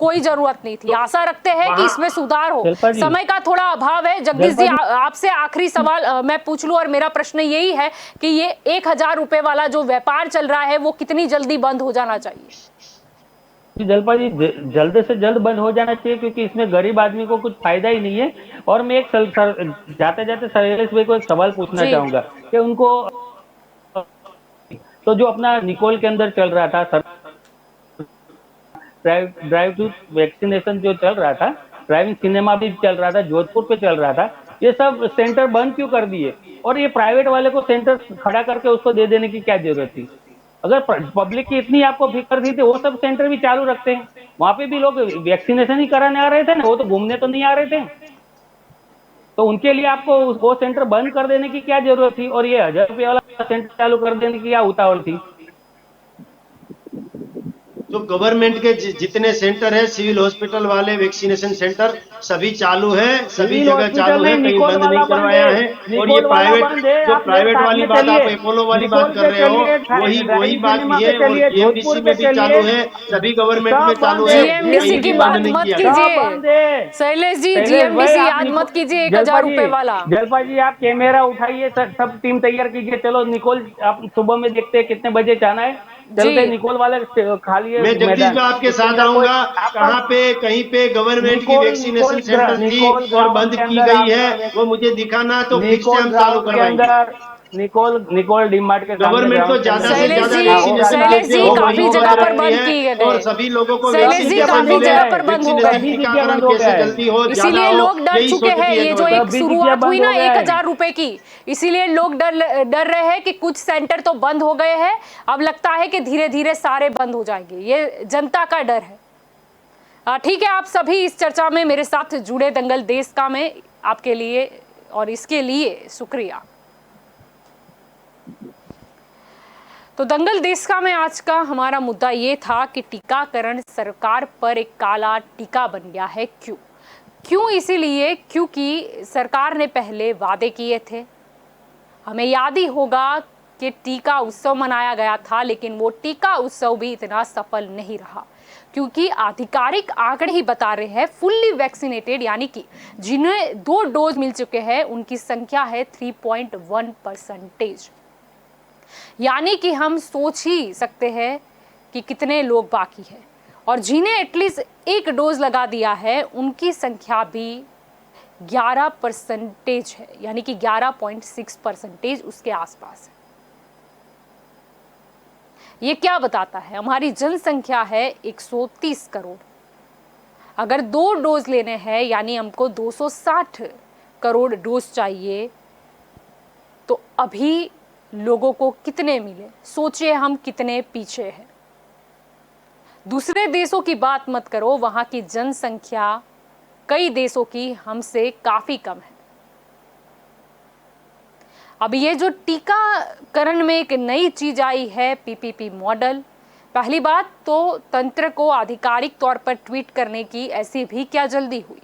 कोई जरूरत नहीं थी। आशा रखते हैं कि इसमें सुधार हो। समय का थोड़ा अभाव है। जगदीश जी, आपसे आखिरी सवाल मैं पूछ लूं और मेरा प्रश्न यही है कि ये 1000 रुपए वाला जो व्यापार चल रहा है वो कितनी जल्दी बंद हो जाना चाहिए? जलपा जी, जल्द से जल्द बंद हो जाना चाहिए, क्योंकि इसमें गरीब आदमी को कुछ फायदा ही नहीं है। और मैं जाते जाते शैलेश भाई को एक सवाल पूछना चाहूंगा कि उनको तो जो अपना निकोल के अंदर चल रहा था सर, ड्राइव टू वैक्सीनेशन जो चल रहा था, ड्राइविंग सिनेमा भी चल रहा था, जोधपुर पे चल रहा था, ये सब सेंटर बंद क्यों कर दिए? और ये प्राइवेट वाले को सेंटर खड़ा करके उसको दे देने की क्या जरूरत थी? अगर पब्लिक की इतनी आपको फिक्र थी तो वो सब सेंटर भी चालू रखते हैं। वहां पे भी लोग वैक्सीनेशन ही कराने आ रहे थे ना, वो तो घूमने तो नहीं आ रहे थे। तो उनके लिए आपको वो सेंटर बंद कर देने की क्या जरूरत थी? और ये 1000 रुपये वाला सेंटर चालू कर देने की क्या उतावल थी? जो गवर्नमेंट के जितने सेंटर है, सिविल हॉस्पिटल वाले वैक्सीनेशन सेंटर सभी चालू है, सभी जगह चालू है, कहीं बंद नहीं करवाया है। और ये प्राइवेट, जो प्राइवेट वाली बात आप अपोलो वाली बात कर रहे हो, वही बात भी है। और जीएमडीसी में भी चालू है, सभी गवर्नमेंट में चालू है, जीएमडीसी की बात मत कीजिए शैलेश जी, जीएमडीसी याद मत कीजिए 1000 रुपए वाला। जलपा जी आप कैमरा उठाइए, सब टीम तैयार कीजिए। चलो निकोल, आप सुबह में देखते हैं कितने बजे जाना है, चलते निकोल वाले खाली है। मैं जगदीश में आपके साथ आऊंगा। कहाँ पे कहीं पे गवर्नमेंट की वैक्सीनेशन सेंटर थी और बंद की गई है, वो मुझे दिखाना, तो फिर से हम चालू करवाएंगे। निकोल डीमार्ट के गवर्नमेंट को ज्यादा से ज्यादा शैलेश जी काफी जगह पर बंद की गई और सभी लोगों को शैलेश जी काफी जगह पर बंद हो गए, कैसे जल्दी हो, इसीलिए लोग डर चुके हैं। ये जो एक शुरुआत हुई ना 1000 रुपए की, इसीलिए लोग डर रहे हैं कि कुछ सेंटर तो बंद हो गए हैं, अब लगता है कि धीरे धीरे सारे बंद हो जाएंगे। ये जनता का डर है। ठीक है, आप सभी इस चर्चा में मेरे साथ जुड़े दंगल देश का में आपके लिए और इसके लिए शुक्रिया। तो दंगल देश का में आज का हमारा मुद्दा ये था कि टीकाकरण सरकार पर एक काला टीका बन गया है। क्यों? इसीलिए क्योंकि सरकार ने पहले वादे किए थे। हमें याद ही होगा कि टीका उत्सव मनाया गया था, लेकिन वो टीका उत्सव भी इतना सफल नहीं रहा, क्योंकि आधिकारिक आंकड़े ही बता रहे हैं फुल्ली वैक्सीनेटेड यानी कि जिन्हें 2 डोज मिल चुके हैं उनकी संख्या है 3.1%। यानी कि हम सोच ही सकते हैं कि कितने लोग बाकी हैं, और जिन्हें एटलीस्ट 1 डोज लगा दिया है उनकी संख्या भी 11% है, यानी कि 11.6% उसके आसपास है। ये क्या बताता है? हमारी जनसंख्या है 130 करोड़। अगर 2 डोज लेने हैं यानी हमको 260 करोड़ डोज चाहिए, तो अभी लोगों को कितने मिले? सोचिए हम कितने पीछे हैं। दूसरे देशों की बात मत करो, वहां की जनसंख्या कई देशों की हमसे काफी कम है। अब ये जो टीकाकरण में एक नई चीज आई है, पीपीपी मॉडल। पहली बात तो तंत्र को आधिकारिक तौर पर ट्वीट करने की ऐसी भी क्या जल्दी हुई?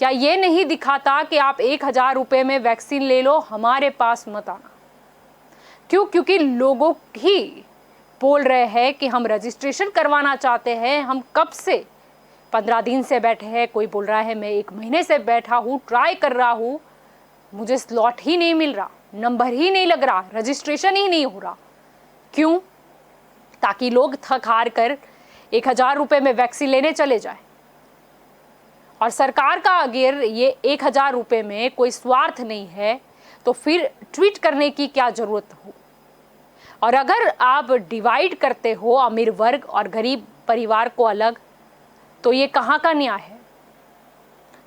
क्या ये नहीं दिखाता कि आप 1000 रुपए में वैक्सीन ले लो, हमारे पास मत आना? क्यों? क्योंकि लोगों ही बोल रहे हैं कि हम रजिस्ट्रेशन करवाना चाहते हैं। हम कब से 15 दिन से बैठे हैं, कोई बोल रहा है मैं 1 महीने से बैठा हूँ, ट्राई कर रहा हूँ, मुझे स्लॉट ही नहीं मिल रहा, नंबर ही नहीं लग रहा, रजिस्ट्रेशन ही नहीं हो रहा। क्यों? ताकि लोग थक हार कर 1000 रुपए में वैक्सीन लेने चले जाए। और सरकार का अगर ये 1000 रुपए में कोई स्वार्थ नहीं है तो फिर ट्वीट करने की क्या जरूरत हो? और अगर आप डिवाइड करते हो अमीर वर्ग और गरीब परिवार को अलग, तो ये कहाँ का न्याय है?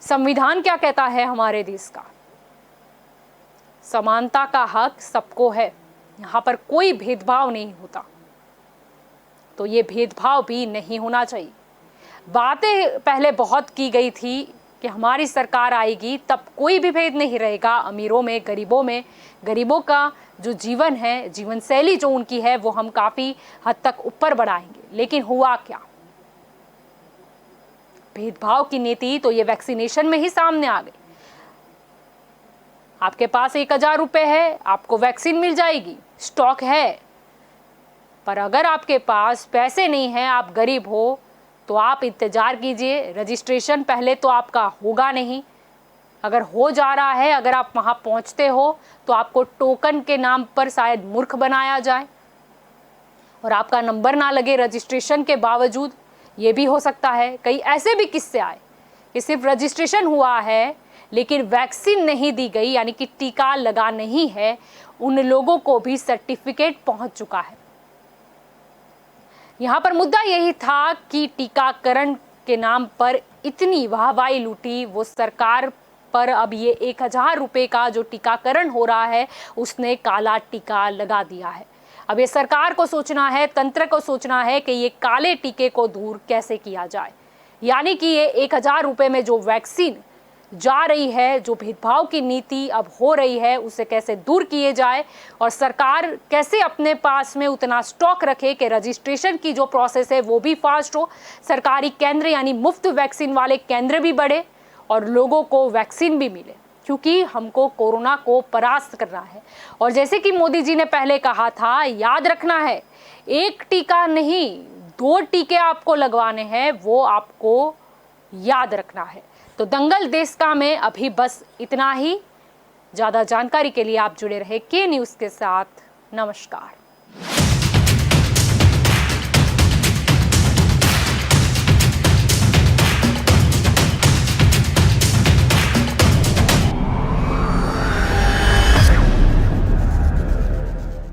संविधान क्या कहता है हमारे देश का? समानता का हक सबको है, यहाँ पर कोई भेदभाव नहीं होता। तो ये भेदभाव भी नहीं होना चाहिए। बातें पहले बहुत की गई थी कि हमारी सरकार आएगी तब कोई भी भेद नहीं रहेगा अमीरों में, गरीबों का जो जीवन है, जीवन शैली जो उनकी है, वो हम काफी हद तक ऊपर बढ़ाएंगे। लेकिन हुआ क्या? भेदभाव की नीति तो ये वैक्सीनेशन में ही सामने आ गई। आपके पास 1000 रुपए है, आपको वैक्सीन मिल जाएगी, स्टॉक है। पर अगर आपके पास पैसे नहीं है, आप गरीब हो, तो आप इंतजार कीजिए, रजिस्ट्रेशन पहले तो आपका होगा नहीं। अगर हो जा रहा है, अगर आप वहां पहुंचते हो, तो आपको टोकन के नाम पर शायद मूर्ख बनाया जाए और आपका नंबर ना लगे रजिस्ट्रेशन के बावजूद। ये भी हो सकता है। कई ऐसे भी किस्से आए कि सिर्फ रजिस्ट्रेशन हुआ है लेकिन वैक्सीन नहीं दी गई यानी कि टीका लगा नहीं है, उन लोगों को भी सर्टिफिकेट पहुंच चुका है। यहां पर मुद्दा यही था कि टीकाकरण के नाम पर इतनी वाहवाही लूटी, वो सरकार पर अब ये 1000 रुपए का जो टीकाकरण हो रहा है उसने काला टीका लगा दिया है। अब ये सरकार को सोचना है, तंत्र को सोचना है कि ये काले टीके को दूर कैसे किया जाए, यानी कि ये 1000 रुपए में जो वैक्सीन जा रही है, जो भेदभाव की नीति अब हो रही है, उसे कैसे दूर किए जाए और सरकार कैसे अपने पास में उतना स्टॉक रखे कि रजिस्ट्रेशन की जो प्रोसेस है वो भी फास्ट हो, सरकारी केंद्र यानी मुफ्त वैक्सीन वाले केंद्र भी बढ़े और लोगों को वैक्सीन भी मिले, क्योंकि हमको कोरोना को परास्त करना है। और जैसे कि मोदी जी ने पहले कहा था, याद रखना है, एक टीका नहीं 2 टीके आपको लगवाने हैं, वो आपको याद रखना है। तो दंगल देश का में अभी बस इतना ही। ज़्यादा जानकारी के लिए आप जुड़े रहे के न्यूज़ के साथ। नमस्कार।